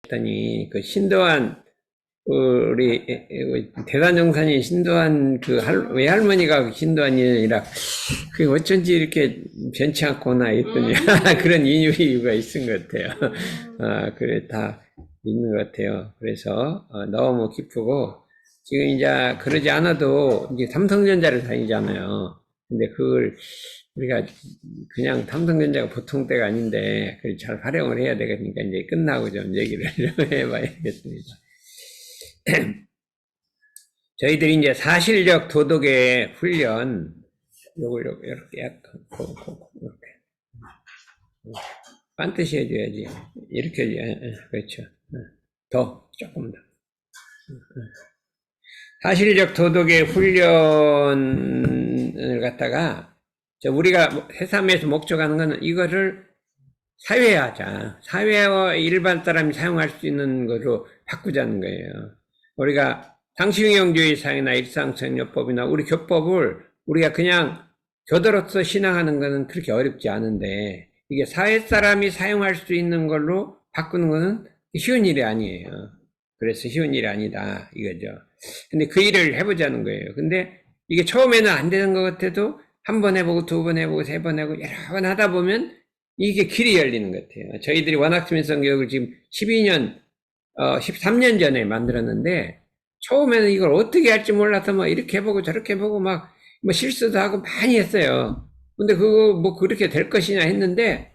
했더니 그 신도한 우리 대단정산이 신도한 그 외할머니가 신도한이 아니라 그 어쩐지 이렇게 변치 않구나 했더니 그런 이유가 있은 것 같아요. 그래 다 있는 것 같아요. 그래서 너무 기쁘고 지금 이제 그러지 않아도 이제 삼성전자를 다니잖아요. 근데 그걸 우리가 그냥 삼성전자가 보통 때가 아닌데 그걸 잘 활용을 해야 되니까 이제 끝나고 좀 얘기를 좀 해봐야겠습니다. 저희들이 이제 사실적 도덕의 훈련, 요걸 이렇게 약간, 이렇게. 반드시 해줘야지. 이렇게 해줘야, 그렇죠. 더, 조금 더. 사실적 도덕의 훈련을 갖다가, 우리가 해삼에서 목적하는 거는 이거를 사회화하자. 사회와 일반 사람이 사용할 수 있는 것으로 바꾸자는 거예요. 우리가 상식용주의 사회나 일상생활법이나 우리 교법을 우리가 그냥 교도로서 신앙하는 것은 그렇게 어렵지 않은데 이게 사회 사람이 사용할 수 있는 걸로 바꾸는 것은 쉬운 일이 아니에요. 그래서 쉬운 일이 아니다 이거죠. 근데 그 일을 해보자는 거예요. 근데 이게 처음에는 안 되는 것 같아도 한 번 해보고 두 번 해보고 세 번 해보고 여러 번 하다 보면 이게 길이 열리는 것 같아요. 저희들이 원학시민성 교육을 지금 13년 전에 만들었는데 처음에는 이걸 어떻게 할지 몰라서 막 이렇게 해보고 저렇게 해보고 막 뭐 실수도 하고 많이 했어요. 근데 그거 뭐 그렇게 될 것이냐 했는데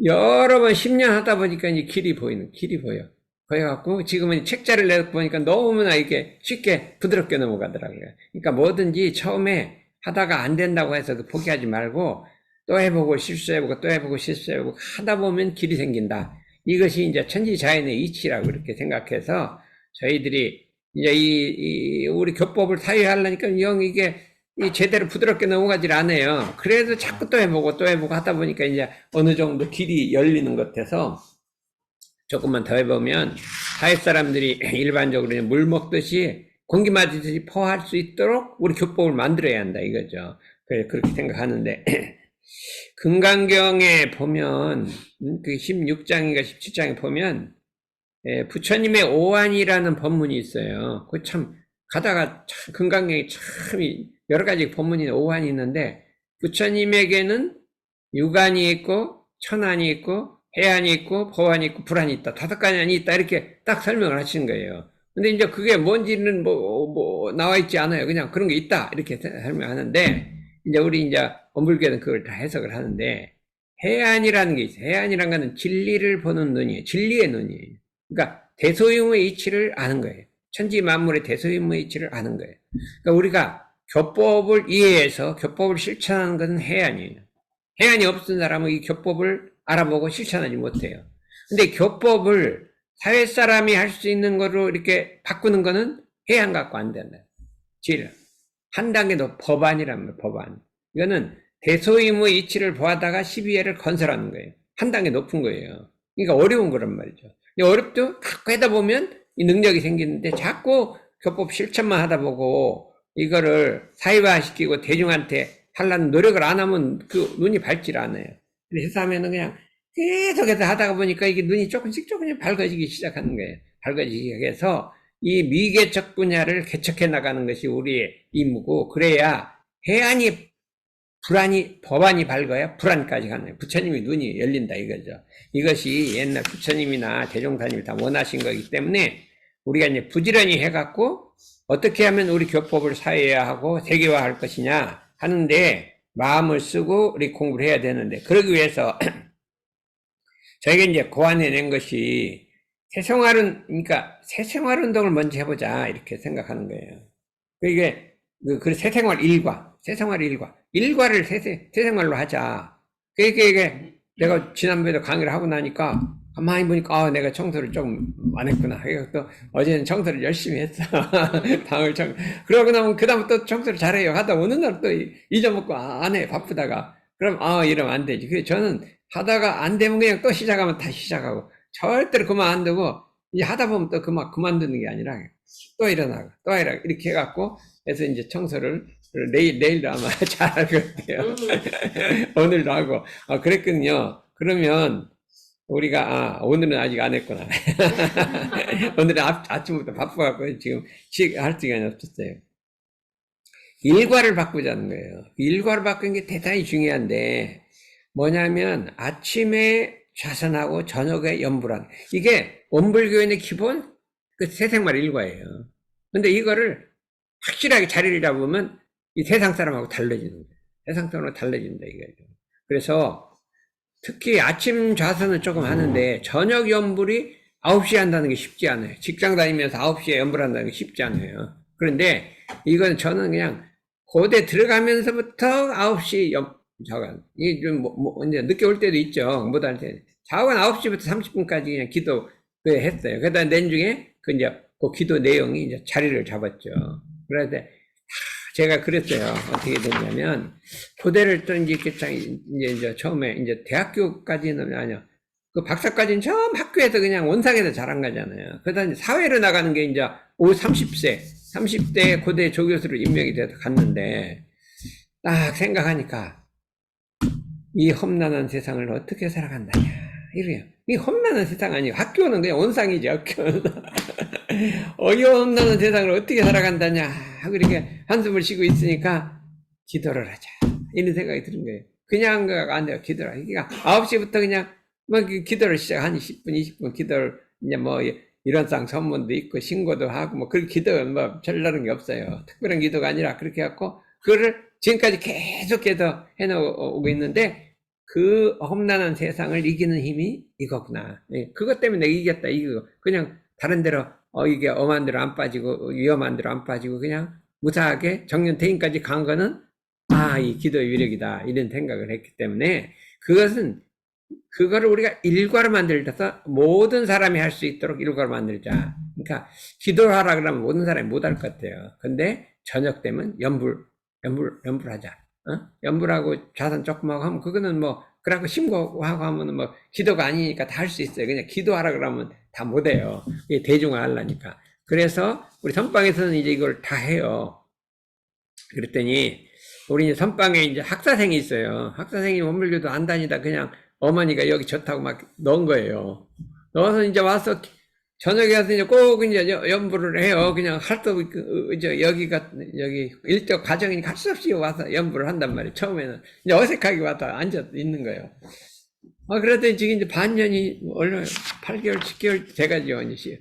여러 번 10년 하다 보니까 이제 길이 보여. 그래갖고 지금은 책자를 내보니까 너무나 이렇게 쉽게 부드럽게 넘어가더라고요. 그러니까 뭐든지 처음에 하다가 안 된다고 해서 포기하지 말고 또 해보고 실수해보고 또 해보고 실수해보고 하다 보면 길이 생긴다. 이것이 이제 천지자연의 이치라고 이렇게 생각해서 저희들이 이제 우리 교법을 사유하려니까 영 이게 제대로 부드럽게 넘어가질 않아요. 그래도 자꾸 또 해보고 하다 보니까 이제 어느 정도 길이 열리는 것 같아서 조금만 더 해보면 사회 사람들이 일반적으로 물 먹듯이 공기 마시듯이 포할 수 있도록 우리 교법을 만들어야 한다 이거죠. 그렇게 생각하는데 금강경에 보면 그 16장인가 17장에 보면 부처님의 오한이라는 법문이 있어요. 그 참 가다가 참 금강경에 참 여러 가지 법문이 오한이 있는데 부처님에게는 육한이 있고 천한이 있고 해한이 있고 보한이 있고 불한이 있다. 5가지 있다. 이렇게 딱 설명을 하시는 거예요. 근데 이제 그게 뭔지는 나와 있지 않아요. 그냥 그런 게 있다. 이렇게 설명하는데 이제 우리 이제 원불교는 그걸 다 해석을 하는데 해안이라는 게 있어요. 해안이라는 거는 진리를 보는 눈이에요. 진리의 눈이에요. 그러니까 대소유무의 이치를 아는 거예요. 천지 만물의 대소유무의 이치를 아는 거예요. 그러니까 우리가 교법을 이해해서 교법을 실천하는 것은 해안이에요. 해안이 없는 사람은 이 교법을 알아보고 실천하지 못해요. 근데 교법을 사회 사람이 할 수 있는 거로 이렇게 바꾸는 거는 해안 갖고 안 된다. 질. 한 단계 더 법안이란 말이에요. 법안. 이거는 대소임의 이치를 보아다가 12회를 건설하는 거예요. 한 단계 높은 거예요. 그러니까 어려운 거란 말이죠. 어렵도 갖고 하다 보면 이 능력이 생기는데 자꾸 교법 실천만 하다 보고 이거를 사회화시키고 대중한테 하려는 노력을 안 하면 그 눈이 밝질 않아요. 그래서 하면은 그냥 계속해서 하다가 보니까 이게 눈이 조금씩 밝아지기 시작하는 거예요. 밝아지기 시작해서 이 미개척 분야를 개척해 나가는 것이 우리의 임무고 그래야 해안이 법안이 밝아야 불안까지 가는 거예요. 부처님이 눈이 열린다 이거죠. 이것이 옛날 부처님이나 대종사님이 다 원하신 거기 때문에 우리가 이제 부지런히 해갖고 어떻게 하면 우리 교법을 사회화하고 세계화할 것이냐 하는데 마음을 쓰고 우리 공부를 해야 되는데 그러기 위해서 저희가 이제 고안해낸 것이 그러니까 새생활 운동을 먼저 해보자 이렇게 생각하는 거예요. 이게 그 새생활 일과를 새생활로 하자. 그게 내가 지난번에도 강의를 하고 나니까 가만히 보니까 내가 청소를 좀 안 했구나. 또 어제는 청소를 열심히 했어. 그러고 나면 그다음부터 또 청소를 잘해요. 하다 어느 날 또 잊어먹고 안 해. 바쁘다가. 그럼 이러면 안 되지. 그래서 저는 하다가 안 되면 그냥 또 시작하면 다시 시작하고 절대로 그만 안 두고 이제 하다 보면 또 그만두는 게 아니라 또 일어나고 이렇게 해갖고 해서 이제 청소를 내일도 아마 잘할 것 같아요. 오늘도 하고 그랬거든요. 그러면 오늘은 아직 안 했구나. 오늘은 아침부터 바빠갖고 지금 할 시간이 없었어요. 일과를 바꾸자는 거예요. 일과를 바꾸는 게 대단히 중요한데, 뭐냐면, 아침에 좌선하고 저녁에 염불하는. 이게 원불교인의 기본, 그 새생활 일과예요. 근데 이거를 확실하게 자리를 잡으면 이 세상 사람하고 달라지는 거예요. 세상 사람하고 달라진다, 이거죠. 그래서, 특히 아침 좌선은 조금 하는데, 저녁 염불이 9시에 한다는 게 쉽지 않아요. 직장 다니면서 9시에 염불한다는 게 쉽지 않아요. 그런데, 이건 저는 그냥, 고대 들어가면서부터 9시 자관. 이게 좀, 이제 늦게 올 때도 있죠. 못 할 때. 자관 9시부터 30분까지 그냥 기도, 했어요. 그러다 내중에, 그 기도 내용이 이제 자리를 잡았죠. 그래서, 제가 그랬어요. 어떻게 됐냐면, 고대를 또 이제 처음에, 이제 대학교까지는 아니요. 그 박사까지는 처음 학교에서 그냥 원상에서 자란 거잖아요. 그러다 이제 사회로 나가는 게 이제 30대 고대 조교수로 임명이 돼서 갔는데, 딱 생각하니까, 이 험난한 세상을 어떻게 살아간다냐. 이래요. 이 험난한 세상 아니에요. 학교는 그냥 원상이지, 학교는. 이 험난한 세상을 어떻게 살아간다냐. 하고 이렇게 한숨을 쉬고 있으니까, 기도를 하자. 이런 생각이 드는 거예요. 그냥 안 돼요. 기도를. 그러니까 9시부터 그냥, 기도를 시작, 한 10분, 20분 기도를, 이제 일원상 선문도 있고, 신고도 하고, 그 기도는 별다른 게 없어요. 특별한 기도가 아니라 그렇게 해갖고, 그거를 지금까지 계속해서 해놓고 있는데, 그 험난한 세상을 이기는 힘이 이거구나. 그것 때문에 내가 이겼다, 이거. 그냥 다른 데로, 이게 엄한 데로 안 빠지고, 위험한 데로 안 빠지고, 그냥 무사하게 정년퇴임까지 간 거는, 이 기도의 위력이다. 이런 생각을 했기 때문에, 그거를 우리가 일과로 만들어서 모든 사람이 할 수 있도록 일과로 만들자. 그러니까 기도하라 그러면 모든 사람이 못 할 것 같아요. 근데 저녁 되면 염불하자. 염불하고 자선 조금 하고 하면 그거는 그러고 심고하고 하면은 기도가 아니니까 다 할 수 있어요. 그냥 기도하라 그러면 다 못해요. 이게 대중화 하려니까. 그래서 우리 선방에서는 이제 이걸 다 해요. 그랬더니 우리 이제 선방에 이제 학사생이 있어요. 학사생이 원불교도 안 다니다 그냥 어머니가 여기 좋다고 막 넣은 거예요. 넣어서 이제 와서 저녁에 가서 이제 꼭 이제 염불을 해요. 그냥 할 수 없고, 여기 일적 가정이니까 할 수 없이 와서 염불을 한단 말이에요. 처음에는. 이제 어색하게 와서 앉아 있는 거예요. 그랬더니 지금 이제 반년이, 얼마, 8개월, 10개월 돼가지고, 이제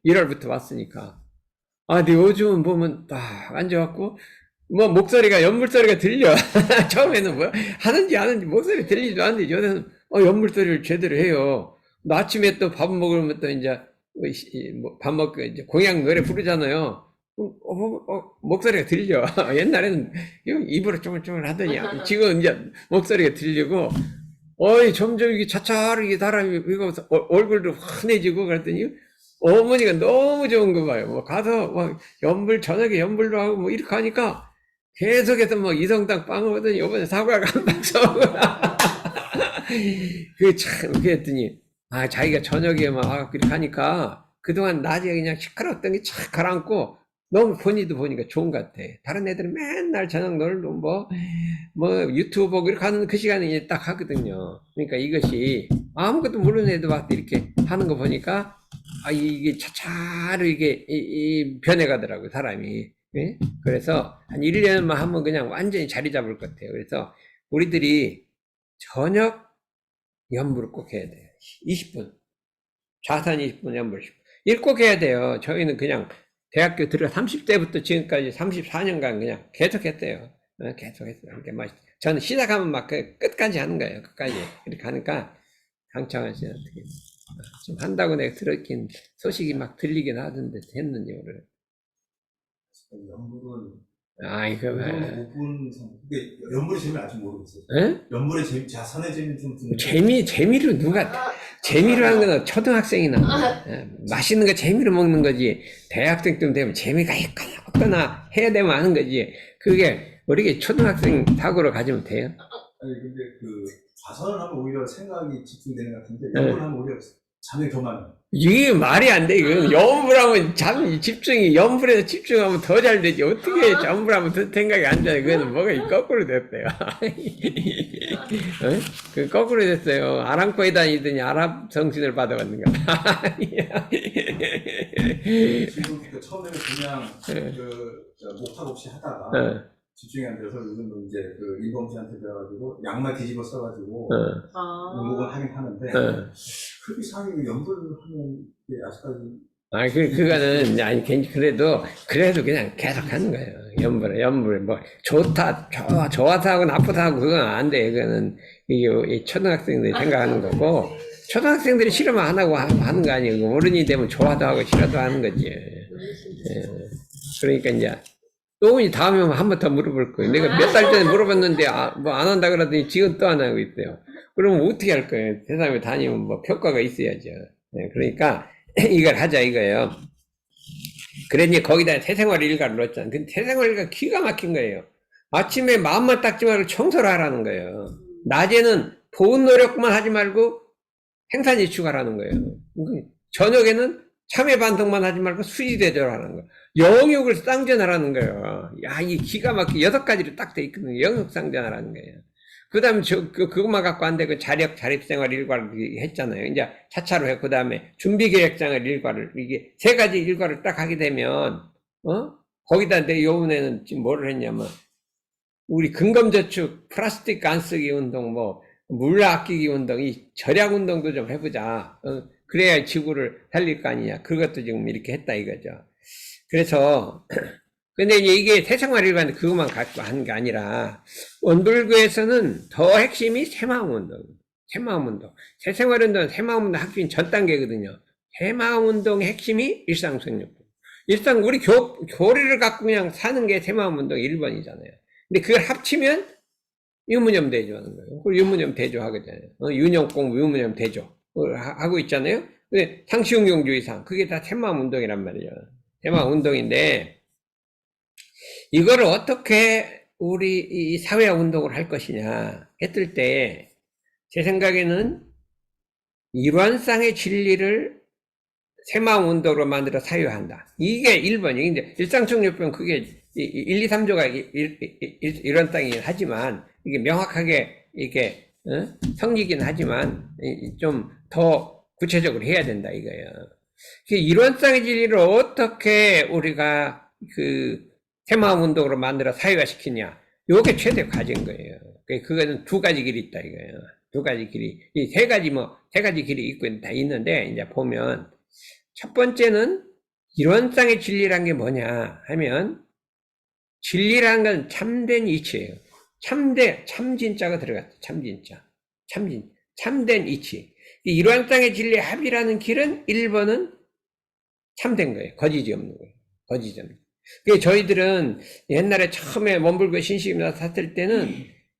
1월부터 왔으니까. 근데 요즘은 보면 딱 앉아갖고, 목소리가, 연불소리가 들려. 처음에는 하는지 안 하는지 목소리 들리지도 않는데, 요새는, 연불소리를 제대로 해요. 아침에 또 밥 먹으면 또 이제, 밥 먹고 이제 공양 노래 부르잖아요. 목소리가 들려. 옛날에는 입으로 쪼물쪼물 하더니, 지금 이제 목소리가 들리고, 점점 이게 차차르게 사람이, 이거 얼굴도 환해지고 그랬더니, 어머니가 너무 좋은 거 봐요. 가서 저녁에 연불도 하고 이렇게 하니까, 계속해서 이성당 빵을 하더니 이번에 사과가 한 박스 하고 그랬더니 자기가 저녁에 그렇게 하니까 그동안 낮에 그냥 시끄럽던 게 착 가라앉고 너무 본인도 보니까 좋은 것 같아. 다른 애들은 맨날 저녁 놀고 유튜브 보고 이렇게 하는 그 시간에 딱 하거든요. 그러니까 이것이 아무것도 모르는 애도 막 이렇게 하는 거 보니까 이게 차차로 이게 변해가더라고요, 사람이. 예? 그래서 한 1년만 하면 그냥 완전히 자리 잡을 것 같아요. 그래서 우리들이 저녁 연불을 꼭 해야 돼요. 20분. 좌선 20분, 연불 10분. 이걸 꼭 해야 돼요. 저희는 그냥 대학교 들어 30대부터 지금까지 34년간 그냥 계속 했어요. 계속 했어요. 그러니까 저는 시작하면 끝까지 하는 거예요. 끝까지. 이렇게 하니까 강창환 씨는 어떻게 좀 한다고 내가 들었긴 소식이 들리긴 하던데 했는지 모르겠어요. 연불은 이거 연불의 재미를 아직 모르겠어요. 에? 연불의 재미, 자선의 재미는 좀 드는. 재미로 재미로 하는 건 초등학생이나 맛있는 거 재미로 먹는 거지. 대학생 쯤 되면 재미가 있거나 없거나 해야 되면 하는 거지. 그게 우리가 초등학생 사고로 가지면 돼요. 아니 근데 자선을 하면 오히려 생각이 집중되는 것 같은데 연불을 하면 오히려 잠이 더 많아요. 이게 말이 안 돼. 이건 연불하면 연불에서 집중하면 더 잘 되지. 어떻게 연불하면 더 생각이 안 돼. 그거는 뭐가 거꾸로 됐대요. 그 거꾸로 됐어요. 아랑코에 다니더니 아랍 정신을 받아갔는 거야. 지금 그 처음에는 그냥 목탁 없이 하다가 어, 집중이 안 돼서 요즘도 이제 그 인범 씨한테 배워가지고 양말 뒤집어 써가지고 아. 응목을 하긴 하는데 흡입상이 연불하면 이게 아직까지 그거는, 아니, 그래도 그냥 계속 하는 거예요. 연불, 뭐, 좋아서 하고 나쁘다 하고 그건 안 돼. 그거는, 이게 초등학생들이 생각하는 거고, 초등학생들이 싫으면 안 하고 하는 거 아니고, 어른이 되면 좋아도 하고 싫어도 하는 거지. 그러니까 이제, 또 다음에 한 번 더 물어볼 거예요. 내가 몇 달 전에 물어봤는데, 뭐 안 한다 그러더니 지금 또 안 하고 있어요. 그러면 어떻게 할 거예요? 세상에 다니면 뭐 평가가 있어야죠. 그러니까, 이걸 하자 이거예요. 그래 이제 거기다 새생활 일과를 넣었잖아. 근데 새생활 일과 기가 막힌 거예요. 아침에 마음만 닦지 말고 청소를 하라는 거예요. 낮에는 보온 노력만 하지 말고 행사지축하라는 거예요. 저녁에는 참외 반성만 하지 말고 수지대조하라는 거예요. 영역을 쌍전하라는 거예요. 야, 이 기가 막히게 6가지로 딱 돼 있거든요. 영역 쌍전하라는 거예요. 그 다음에 그것만 갖고 안 돼. 그 자립생활 일과를 했잖아요. 이제 차차로 해. 그 다음에 준비계획장을 일과를, 이게 3가지 일과를 딱 하게 되면, 거기다 내 요번에는 지금 뭐를 했냐면, 우리 근검저축, 플라스틱 안 쓰기 운동, 뭐, 물 아끼기 운동, 이 절약 운동도 좀 해보자. 그래야 지구를 살릴 거 아니냐. 그것도 지금 이렇게 했다 이거죠. 그래서, 근데 이제 이게 새생활 일과인데 그것만 갖고 하는 게 아니라, 원불교에서는 더 핵심이 새마음운동. 새마음운동. 새생활운동, 새마음운동 학교인 전 단계거든요. 새마음운동의 핵심이 일상성욕. 우리 교리를 갖고 그냥 사는 게 새마음운동 1번이잖아요. 근데 그걸 합치면 유무념 대조 하는 거예요. 그걸 유무념 대조 하거든요. 윤영공 유무념 대조 하고 있잖아요. 근데 상시응용주의상, 그게 다 새마음운동이란 말이에요. 새마음운동인데, 이거를 어떻게 우리 이 사회화 운동을 할 것이냐 했을 때, 제 생각에는 일관상의 진리를 새마음 운동으로 만들어 사유한다. 이게 1번이에요. 이제 일상청력병 그게 1, 2, 3조가 일원상이긴 하지만, 이게 명확하게 이게 성리긴 하지만 좀 더 구체적으로 해야 된다 이거예요. 일원상의 진리를 어떻게 우리가 그 새마음 운동으로 만들어 사회화시키냐. 요게 최대 과제인 거예요. 그거는 2가지 길이 있다 이거예요. 2가지 길이. 이 3가지 길이 있고 다 있는데, 이제 보면, 첫 번째는 일원상의 진리란 게 뭐냐 하면, 진리라는 건 참된 이치예요. 참진자가 들어갔다. 참된 이치. 이 일원상의 진리 합이라는 길은 1번은 참된 거예요. 거짓이 없는 거예요. 거짓이 없는 거예요. 저희들은 옛날에 처음에 원불교 신식임나 샀을 때는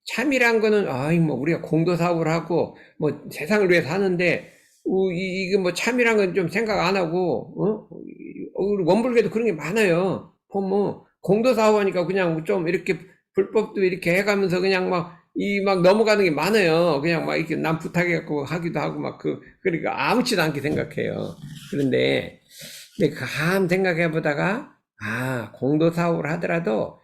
참이란 거는, 뭐, 우리가 공도사업을 하고, 뭐, 세상을 위해서 하는데, 이게 뭐, 참이란 건 좀 생각 안 하고, 우리 원불교도 그런 게 많아요. 뭐, 공도사업 하니까 그냥 좀 이렇게 불법도 이렇게 해가면서 그냥 막 넘어가는 게 많아요. 그냥 막 이렇게 남 부탁해갖고 하기도 하고 그러니까 아무렇지도 않게 생각해요. 그런데 가만 생각해보다가, 공도사업을 하더라도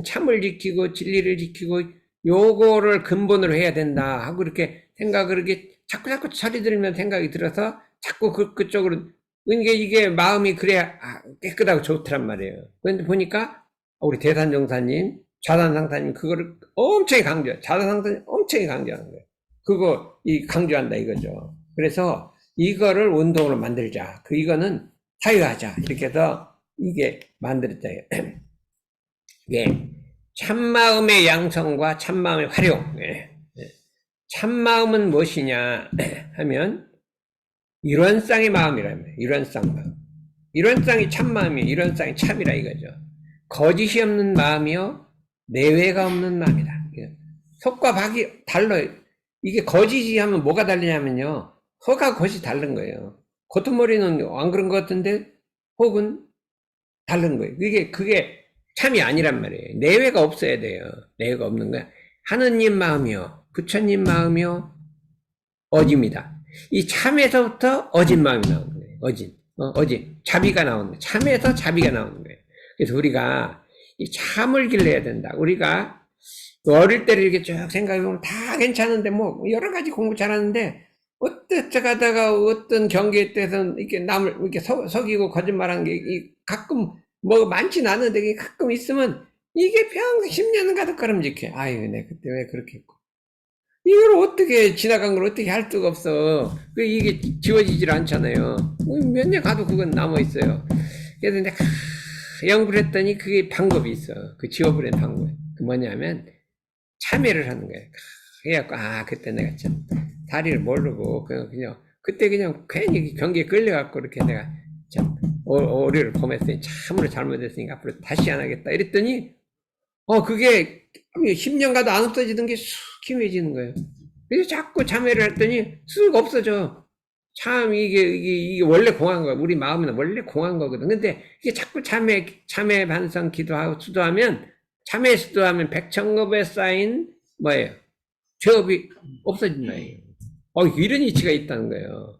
참을 지키고 진리를 지키고 요거를 근본으로 해야 된다 하고 이렇게 생각을 이렇게 자꾸 처리 들면 생각이 들어서 자꾸 그쪽으로, 이게 마음이 그래야 깨끗하고 좋더란 말이에요. 그런데 보니까 우리 대산정사님, 좌산상사님 그거를 엄청 좌산상사님 엄청 강조하는 거예요. 그거 강조한다 이거죠. 그래서 이거를 운동으로 만들자. 이거는 사유하자. 이렇게 해서 이게 만들었다. 이게 참마음의 양성과 참마음의 활용. 참마음은 무엇이냐 하면 일원상의 마음이라면, 일원상 마음. 일원상이 참마음이에요. 일원상이 참이라 이거죠. 거짓이 없는 마음이요, 내외가 없는 마음이다. 속과 밖이 달라요. 이게 거짓이 하면 뭐가 다르냐면요, 허가 것이 다른 거예요. 겉머리는 안 그런 것 같은데 혹은 다른 거예요. 그게 참이 아니란 말이에요. 내외가 없어야 돼요. 내외가 없는 거야. 하느님 마음이요, 부처님 마음이요, 어집니다. 이 참에서부터 어진 마음이 나오는 거예요. 어진. 자비가 나오는 거예요. 참에서 자비가 나오는 거예요. 그래서 우리가 이 참을 길러야 된다. 우리가 어릴 때를 이렇게 쭉 생각해보면 다 괜찮은데, 뭐, 여러 가지 공부 잘하는데, 어쩌다가 어떤 경기에 대해서 이렇게 남을 이렇게 속이고 거짓말하는 게 가끔 뭐 많진 않은데 이게 가끔 있으면 이게 평생 10년은 가득 걸음직해. 아유, 내가 그때 왜 그렇게 했고. 이걸 어떻게 지나간 걸 어떻게 할 수가 없어. 이게 지워지질 않잖아요. 몇 년 가도 그건 남아 있어요. 그래서 내가 연구를 했더니 그게 방법이 있어. 그 지워버리는 방법. 그 뭐냐면 참여를 하는 거예요. 그래갖고 그때 내가 참 다리를 모르고 그냥 그때 그냥 괜히 경기에 끌려갖고 이렇게 내가 참 오류를 범했으니 참으로 잘못했으니까 앞으로 다시 안 하겠다 이랬더니 그게 10년 가도 안 없어지던 게 쑥 희미해지는 거예요. 그래서 자꾸 참여를 했더니 쑥 없어져. 참 이게 원래 공한 거야. 우리 마음은 원래 공한 거거든. 근데 이게 자꾸 참회 반성 기도하고 수도하면 참회 수도하면 백천급에 쌓인 뭐예요? 죄업이 없어진다. 이런 이치가 있다는 거예요.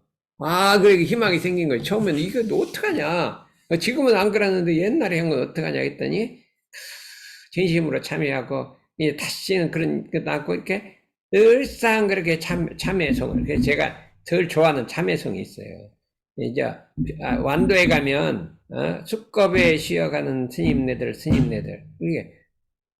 그래 희망이 생긴 거예요. 처음에는 이거 어떡하냐. 지금은 안 그러는데 옛날에 한 건 어떡하냐 했더니 진심으로 참여하고 다시는 그런 거 않고 이렇게 늘상 그렇게 참회성을. 그래서 제가 덜 좋아하는 참회성이 있어요. 이제 완도에 가면 숙겁에 쉬어가는 스님네들 이게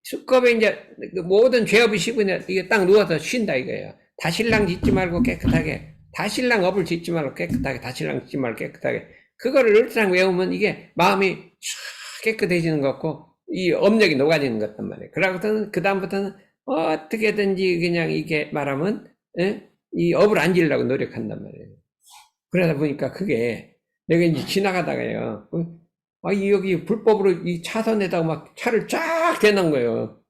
숙겁에 이제 모든 죄업이 씹으면 이게 딱 누워서 쉰다 이거예요. 다신랑 짓지 말고 깨끗하게, 다신랑 업을 짓지 말고 깨끗하게, 다신랑 짓지 말고 깨끗하게. 그거를 늘상 외우면 이게 마음이 쫙 깨끗해지는 것 같고 이 업력이 녹아지는 것 같단 말이에요. 그러고서는 그 다음부터는 어떻게든지 그냥 이게 말하면 이 업을 안 지으려고 노력한단 말이에요. 그러다 보니까 그게 내가 이제 지나가다가요. 여기 불법으로 이 차선에다가 막 차를 쫙 대놓은 거예요.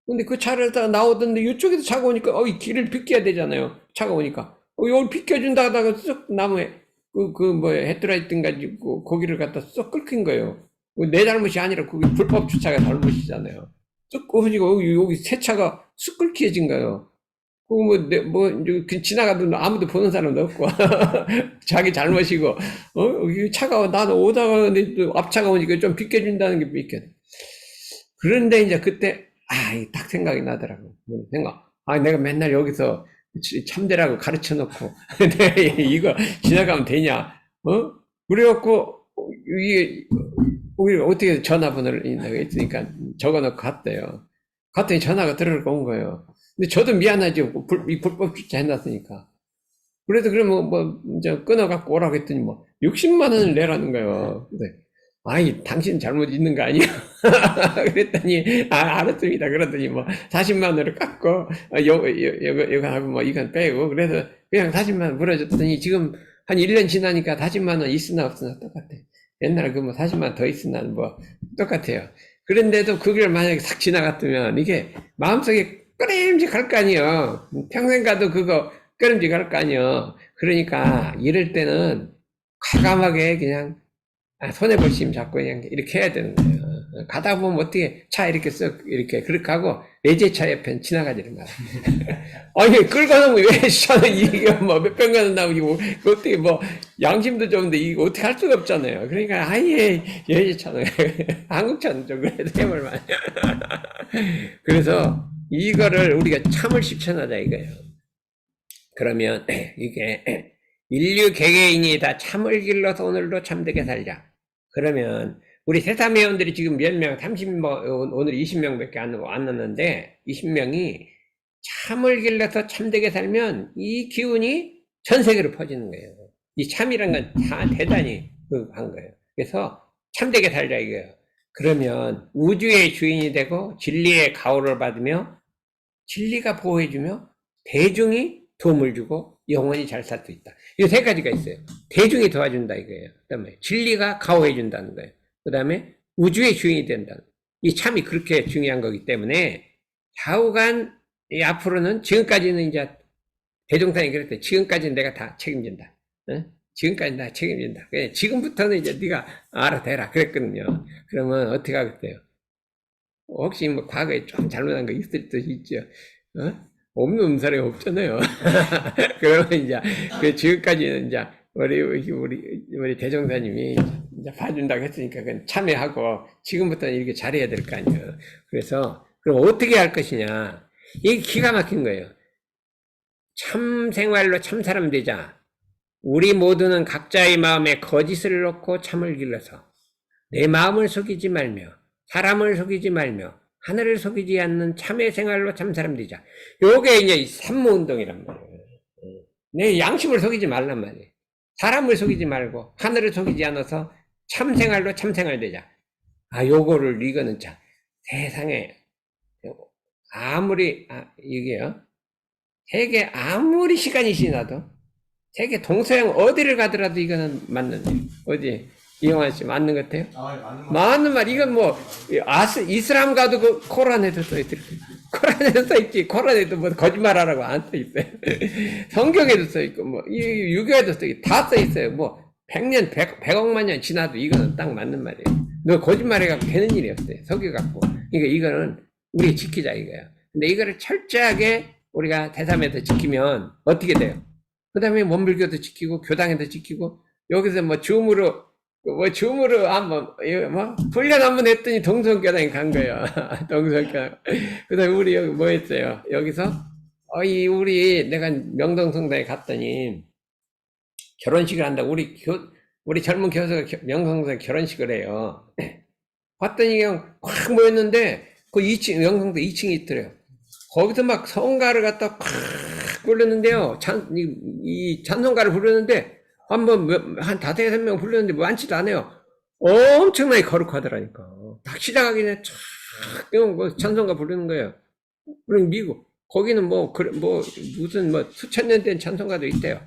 근데 그 차를 다 나오던데 이쪽에서 차가 오니까 이 길을 비켜야 되잖아요. 차가 오니까 여기 비켜준다 하다가 쏙 나무에 헤드라이트 가지고 고기를 갖다 쏙 긁힌 거예요. 내 잘못이 아니라 그게 불법 주차가 잘못이잖아요. 쏙 끄지고 여기 새 차가 쑥 긁혀진 거예요. 지나가도 아무도 보는 사람도 없고, 자기 잘못이고, 이 차가, 나는 오다가, 근데 또 앞차가 오니까 좀 비켜준다는 게 비켜. 그런데 이제 그때, 딱 생각이 나더라고. 내가 맨날 여기서 참되라고 가르쳐 놓고, 이거 지나가면 되냐, 그래갖고, 우리가 어떻게 전화번호를 있으니까 적어 놓고 갔대요. 갔더니 전화가 들어온 거예요. 근데 저도 미안하죠. 이 불법 주차 해놨으니까. 그래도 그러면 이제 끊어갖고 오라고 했더니 60만 원을 내라는 거예요. 근데, 당신 잘못 있는 거 아니야? 그랬더니, 알았습니다. 그러더니 40만 원을 깎고, 이거 하고 이건 빼고, 그래서 그냥 40만 원 물어줬더니 지금 한 1년 지나니까 40만 원 있으나 없으나 똑같아. 옛날에 40만 원 더 있으나 똑같아요. 그런데도 그걸 만약에 싹 지나갔으면 이게 마음속에 끄림직할 거 아니에요. 평생 가도 그거 끄림직할 거 아니에요. 그러니까 이럴 때는 과감하게 그냥 손해볼 심 잡고 그냥 이렇게 해야 되는 거예요. 가다 보면 어떻게 차 이렇게 이렇게 그렇게 하고 외제차 옆에 지나가지는 거야. 끌고 나면 왜 차는 이게 몇병 가는 나오고 어떻게 양심도 좋은데 이거 어떻게 할 수가 없잖아요. 그러니까 외제차는 한국차는 좀 그래도 해볼만. 그래서 이거를 우리가 참을 실천하자 이거예요. 그러면 이게 인류 개개인이 다 참을 길러서 오늘도 참되게 살자. 그러면 우리 세상 회원들이 지금 몇 명, 오늘 20명밖에 안 왔는데 20명이 참을 길러서 참되게 살면 이 기운이 전 세계로 퍼지는 거예요. 이 참이란 건 다 대단히 한 거예요. 그래서 참되게 살자 이거예요. 그러면 우주의 주인이 되고 진리의 가호를 받으며 진리가 보호해주며 대중이 도움을 주고 영원히 잘 살 수 있다. 이 세 가지가 있어요. 대중이 도와준다 이거예요. 그 다음에 진리가 가호해준다는 거예요. 그 다음에 우주의 주인이 된다는 거예요. 이 참이 그렇게 중요한 거기 때문에 좌우간 앞으로는 지금까지는 이제 대종상이 그랬대. 지금까지는 내가 다 책임진다. 지금까지 다 책임진다. 지금부터는 이제 네가 알아 대라 그랬거든요. 그러면 어떻게 하겠어요? 혹시 과거에 좀 잘못한 거 있을 수도 있죠. 없는 사람이 없잖아요. 그러면 이제 지금까지는 이제 우리 대종사님이 이제 봐준다고 했으니까 그건 참여하고 지금부터는 이렇게 잘해야 될 거 아니에요. 그래서 그럼 어떻게 할 것이냐? 이게 기가 막힌 거예요. 참 생활로 참 사람 되자. 우리 모두는 각자의 마음에 거짓을 넣고 참을 길러서 내 마음을 속이지 말며 사람을 속이지 말며 하늘을 속이지 않는 참의 생활로 참 사람 되자. 요게 이제 산모운동이란 말이에요. 내 양심을 속이지 말란 말이에요. 사람을 속이지 말고 하늘을 속이지 않아서 참 생활로 참 생활 되자. 요거를 이거는 자 세상에 아무리 이게요. 세계 아무리 시간이 지나도 세계 동서양 어디를 가더라도 이거는 맞는 일. 어디 이용환 씨 맞는 것 같아요? 맞는 말. 이건 뭐 이슬람 가도 그 코란에도 써 있더라고. 코란에도 써 있지. 코란에도 뭐 거짓말하라고 안 써 있어요. 성경에도 써 있고 뭐 유교에도 써 있고 다 써 있어요. 뭐 100년, 100억만 년 지나도 이거는 딱 맞는 말이에요. 너 거짓말해갖고 되는 일이 없어요. 속여갖고. 그러니까 이거는 우리 지키자 이거야. 근데 이거를 철저하게 우리가 대삼에서 지키면 어떻게 돼요? 그 다음에 원불교도 지키고 교당에도 지키고 여기서 뭐 줌으로 한번 훈련 한번 했더니 동성교당에 간 거예요. 동성교당. 그 다음에 우리 여기 뭐 했어요? 여기서 내가 명동성당에 갔더니 결혼식을 한다고 우리 젊은 교수가 명성성당에 결혼식을 해요. 봤더니 그냥 확 모였는데 그 2층 명성당 2층이 있더래요. 거기서 막 성가를 갖다 콱 부르는데요. 이 찬송가를 부르는데 한 5-6명 부르는데 많지도 않아요. 엄청나게 거룩하더라니까. 딱 시작하기 전에 촥 그냥 뭐 찬송가 부르는 거예요. 그럼 미국 거기는 무슨 수천 년 된 찬송가도 있대요.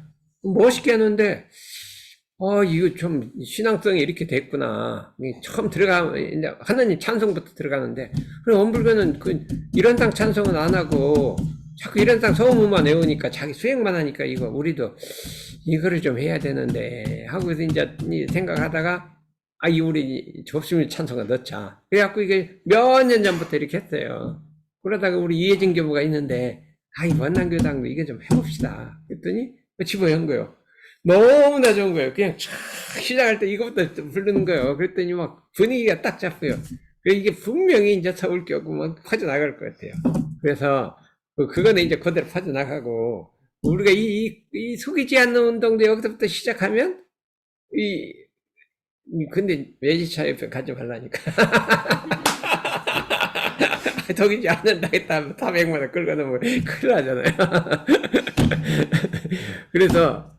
멋있게 하는데 이거 좀 신앙성이 이렇게 됐구나. 처음 이제 하나님 찬송부터 들어가는데, 그럼 원불교는 이런상 찬송은 안 하고, 자꾸 이런상 소음만 외우니까 자기 수행만 하니까 우리도 이거를 좀 해야 되는데, 하고 이제 생각하다가, 우리 접수물 찬송가 넣자. 그래갖고 이게 몇 년 전부터 이렇게 했어요. 그러다가 우리 이혜진 교부가 있는데, 이 원남교당도 이게 좀 해봅시다. 그랬더니 집어연 거예요. 너무나 좋은 거예요. 그냥 촥 시작할 때 이거부터 부르는 거예요. 그랬더니 막 분위기가 딱 잡고요. 이게 분명히 이제 서울교고 막 퍼져나갈 것 같아요. 그래서 그거는 이제 그대로 퍼져나가고, 우리가 이 속이지 않는 운동도 여기서부터 시작하면 근데 외제차 옆에 가지 말라니까. 속이지 않는다 했다 400만 원 끌고 넘으면 큰일 나잖아요. 그래서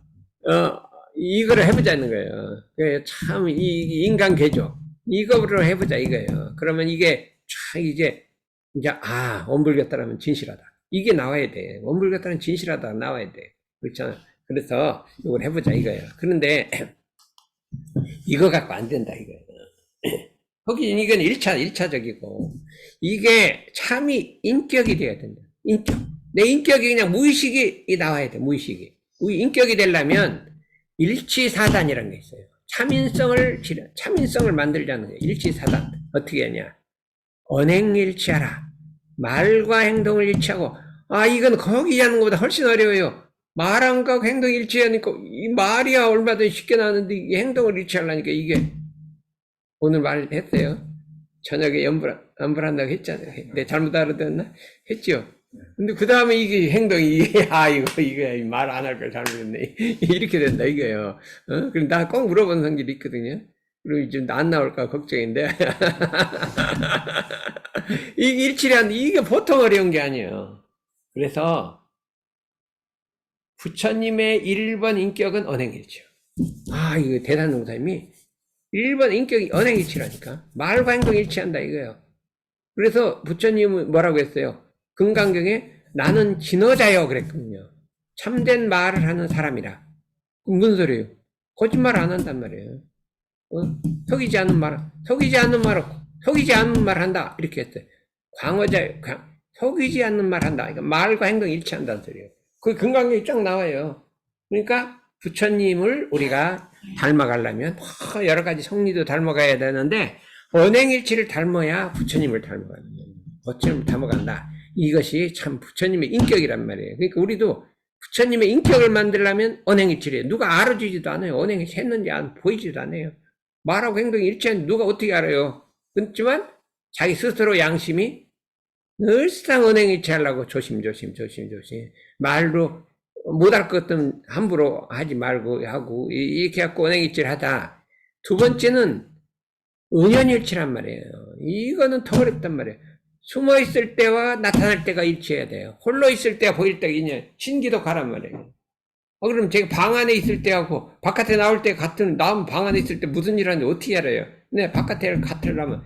이거를 해보자는 거예요. 참, 인간 개조. 이거로 해보자, 이거예요. 그러면 이게, 이제, 원불교 따르면 진실하다. 이게 나와야 돼. 원불교 따르면 진실하다 나와야 돼. 그렇잖아. 그래서 이걸 해보자, 이거예요. 그런데, 이거 갖고 안 된다, 이거예요. 이건 1차적이고, 이게 참이 인격이 돼야 된다. 인격. 내 인격이 그냥 무의식이 나와야 돼, 무의식이. 인격이 되려면 일치사단이라는 게 있어요. 참인성을 만들자는 거예요. 일치사단. 어떻게 하냐. 언행일치하라. 말과 행동을 일치하고, 이건 거기 하는 것보다 훨씬 어려워요. 말한 거 행동 일치하니까, 이 말이야 얼마든지 쉽게 나왔는데, 이 행동을 일치하려니까 이게, 오늘 말했어요. 저녁에 연불한다고 했잖아요. 내가 잘못 알아듣었나? 했죠. 근데 그 다음에 이게 행동이, 이거 말 안 할 걸 잘못했네. 이렇게 된다, 이거예요. 그럼 나 꼭 물어보는 성질이 있거든요. 그리고 지금 나 안 나올까 걱정인데. 이게 일치란, 이게 보통 어려운 게 아니에요. 그래서, 부처님의 1번 인격은 언행일치요. 이거 대단한 농사님이 1번 인격이 언행일치라니까. 말과 행동 일치한다, 이거예요. 그래서 부처님은 뭐라고 했어요? 금강경에 나는 진어자요 그랬거든요. 참된 말을 하는 사람이라. 무슨 소리예요? 거짓말 안 한단 말이에요. 속이지 않는 말 한다. 이렇게 했어요. 속이지 않는 말 한다. 그러니까 말과 행동이 일치한다는 소리예요. 그 금강경에 쫙 나와요. 그러니까 부처님을 우리가 닮아가려면 여러 가지 성리도 닮아가야 되는데 언행일치를 닮아야 부처님을 닮아가는 거예요. 부처님을 닮아간다. 이것이 참 부처님의 인격이란 말이에요. 그러니까 우리도 부처님의 인격을 만들려면 언행일치를 해요. 누가 알아주지도 않아요. 언행이 했는지 보이지도 않아요. 말하고 행동이 일치하는지 누가 어떻게 알아요? 그렇지만 자기 스스로 양심이 늘상 언행일치 하려고 조심조심. 말로 못할 것은 함부로 하지 말고 하고 이렇게 갖고 언행일치를 하다. 두 번째는 은연일치란 말이에요. 이거는 더 어렵단 말이에요. 숨어 있을 때와 나타날 때가 일치해야 돼요. 홀로 있을 때와 보일 때가 인연, 신기도 가란 말이에요. 그럼 제가 방 안에 있을 때하고 바깥에 나올 때 같은, 나오면 방 안에 있을 때 무슨 일 하는지 어떻게 알아요? 근데 바깥에 같으려면,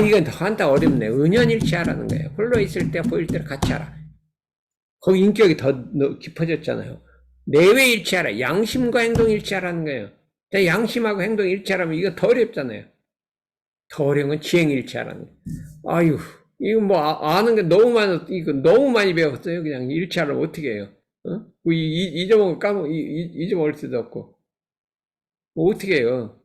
이건 더 한다 어렵네. 은연일치 하라는 거예요. 홀로 있을 때 보일 때를 같이 하라. 거기 인격이 더 깊어졌잖아요. 내외 일치하라. 양심과 행동 일치하라는 거예요. 양심하고 행동 일치하라면 이거 더 어렵잖아요. 더 어려운 건 지행 일치하라는 거예요. 아유, 이거 뭐 아는 게 너무 이거 너무 많이 배웠어요. 그냥 일치하려면 어떻게 해요? 잊어먹을 수도 없고. 뭐 어떻게 해요?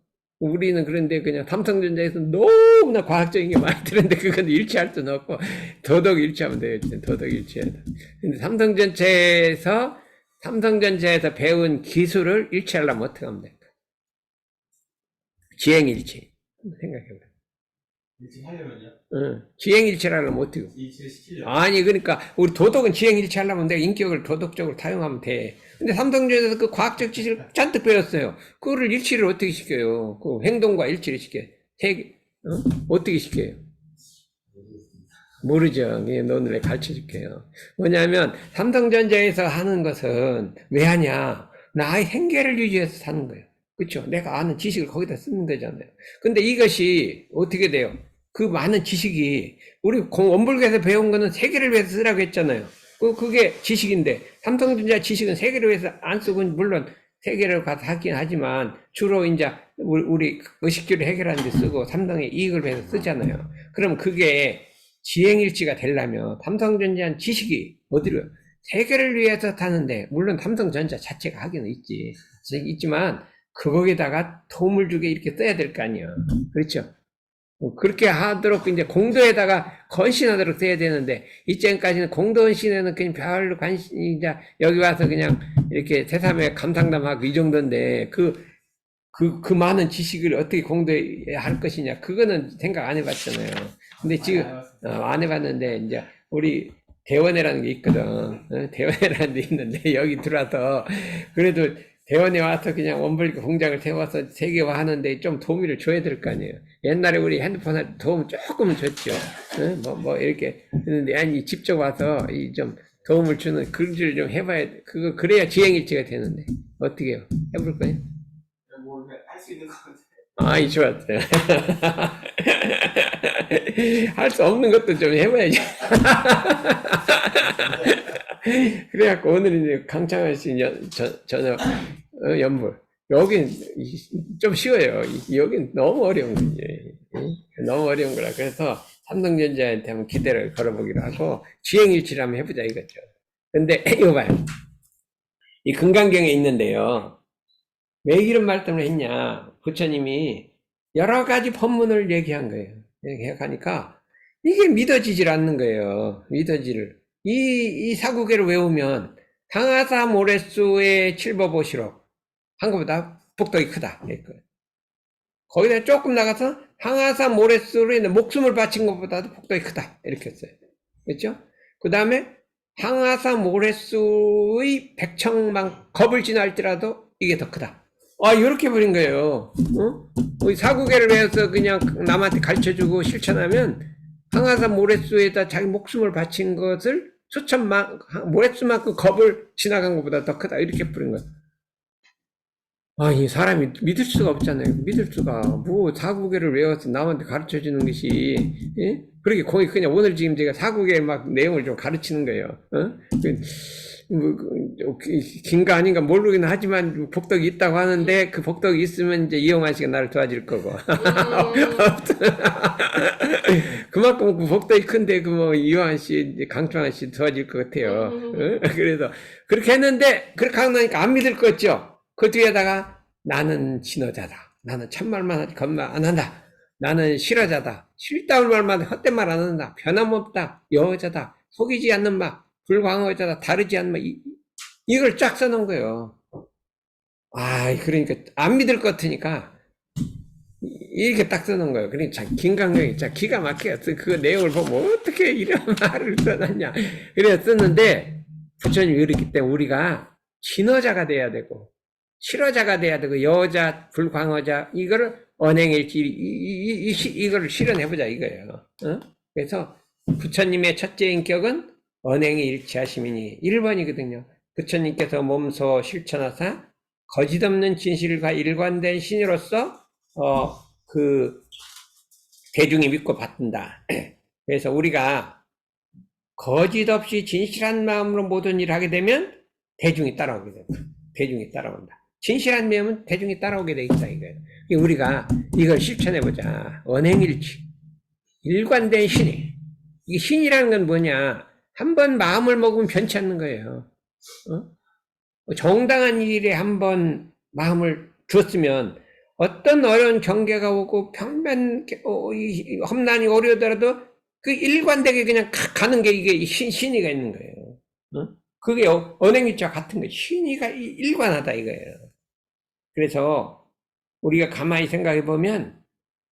우리는 그런데 그냥 삼성전자에서 너무나 과학적인 게 많이 들었는데 그건 일치할 수는 없고 더더욱 일치하면 돼요. 더더욱 일치해야 돼. 근데 삼성전자에서 배운 기술을 일치하려면 어떻게 하면 될까? 지행일치. 생각해보세요. 일치하려면요? 지행일치를 하려면 어떻게? 일치를 시키려면. 아니, 그러니까, 우리 도덕은 지행일치 하려면 내가 인격을 도덕적으로 타용하면 돼. 근데 삼성전자에서 그 과학적 지식을 잔뜩 배웠어요. 그거를 일치를 어떻게 시켜요? 그 행동과 일치를 시켜요. 어떻게 시켜요? 모르죠. 예, 너는 왜 가르쳐 줄게요. 뭐냐면, 삼성전자에서 하는 것은 왜 하냐? 나의 생계를 유지해서 사는 거예요. 그렇죠? 내가 아는 지식을 거기다 쓰는 거잖아요. 근데 이것이 어떻게 돼요? 그 많은 지식이 우리 원불교에서 배운 거는 세계를 위해서 쓰라고 했잖아요. 그게 지식인데 삼성전자 지식은 세계를 위해서 안 쓰고 물론 세계를 가서 하긴 하지만 주로 이제 우리 의식주를 해결하는 데 쓰고 삼성의 이익을 위해서 쓰잖아요. 그럼 그게 지행일치가 되려면 삼성전자는 지식이 어디로 세계를 위해서 타는데 물론 삼성전자 자체가 하기는 있지만 그거에다가 도움을 주게 이렇게 써야 될 거 아니에요. 그렇죠? 그렇게 하도록 이제 공도에다가 헌신하도록 써야 되는데 이전까지는 공도 헌신에는 그냥 별로 관심이 이제 여기 와서 그냥 이렇게 새삼에 감상담하고 이 정도인데 그 많은 지식을 어떻게 공도에 할 것이냐 그거는 생각 안 해봤잖아요. 근데 지금 안 해봤는데 이제 우리 대원회라는 게 있거든. 대원회라는 게 있는데 여기 들어와서 그래도 대원에 와서 그냥 원불교 공장을 세워서 세계화 하는데 좀 도움을 줘야 될 거 아니에요. 옛날에 우리 핸드폰에 도움 조금은 줬죠. 이렇게 했는데, 아니, 직접 와서 좀 도움을 주는 글을 좀 해봐야 돼. 그래야 지행일치가 되는데. 어떻게 해요? 해볼 거예요? 뭐, 할 수 있는 건데. 아이, 좋았어요. 할 수 없는 것도 좀 해봐야지. 그래갖고 오늘 이제 강창환 씨 저녁 연불 여긴 좀 쉬워요. 여긴 너무 어려운 거지. 너무 어려운 거라. 그래서 삼성전자한테 한번 기대를 걸어보기로 하고 지행일치를 한번 해보자 이거죠. 근데 이거 봐요. 이 금강경에 있는데요. 왜 이런 말씀을 했냐? 부처님이 여러 가지 법문을 얘기한 거예요. 얘기하니까 이게 믿어지질 않는 거예요. 이 사구계를 외우면 강하사 모래수의 칠법오시록 한 것보다 복덕이 크다. 거기다 조금 나가서 항하사 모래수로 인해 목숨을 바친 것보다도 복덕이 크다. 이렇게 했어요. 그렇죠? 그 다음에 항하사 모래수의 백청만 겁을 지날지라도 이게 더 크다. 이렇게 버린 거예요. 우리 사구계를 외워서 그냥 남한테 가르쳐주고 실천하면 항하사 모래수에다 자기 목숨을 바친 것을 모래수만큼 겁을 지나간 것보다 더 크다. 이렇게 부른 거예요. 이 사람이 믿을 수가 없잖아요. 믿을 수가. 사구계를 외워서 남한테 가르쳐 주는 것이, 예? 그렇게 거기 그냥 오늘 지금 제가 사구계 막 내용을 좀 가르치는 거예요. 긴가 아닌가 모르긴 하지만 복덕이 있다고 하는데 그 복덕이 있으면 이제 이영환 씨가 나를 도와줄 거고. 그만큼 그 복덕이 큰데 이영환 씨, 강창환 씨 도와줄 것 같아요. 그래서 그렇게 했는데 그렇게 하고 나니까 안 믿을 것 같죠? 그 뒤에다가 나는 진호자다. 나는 참말만 하지 거짓말 안 한다. 나는 실화자다. 실다운 말만 헛된 말 안 한다. 변함없다. 여호자다. 속이지 않는 말. 불광어자다. 다르지 않는 말. 이걸 쫙 써놓은 거예요. 그러니까 안 믿을 것 같으니까 이렇게 딱 쓰는 거예요. 그러니까 참 김강경이 진짜 기가 막혀요. 그 내용을 보면 어떻게 이런 말을 써놨냐. 그래서 썼는데 부처님이 이렇기 때문에 우리가 진어자가 돼야 되고 실어자가 돼야 되고 여자 불광어자 이거를 언행일치 이거를 실현해보자 이거예요. 어? 그래서 부처님의 첫째 인격은 언행이 일치하심이니 1번이거든요. 부처님께서 몸소 실천하사 거짓없는 진실과 일관된 신으로서 그 대중이 믿고 받든다. 그래서 우리가 거짓 없이 진실한 마음으로 모든 일을 하게 되면 대중이 따라오게 된다. 대중이 따라온다. 진실한 마음은 대중이 따라오게 돼 있다 이거예요. 우리가 이걸 실천해보자. 언행일치, 일관된 신이. 이게 신이라는 건 뭐냐? 한번 마음을 먹으면 변치 않는 거예요. 정당한 일에 한번 마음을 주었으면 어떤 어려운 경계가 오고 평면 험난이 오려더라도 그 일관되게 그냥 가는 게 이게 신의가 있는 거예요. 그게 언행일치와 같은 거예요. 신의가 일관하다 이거예요. 그래서 우리가 가만히 생각해 보면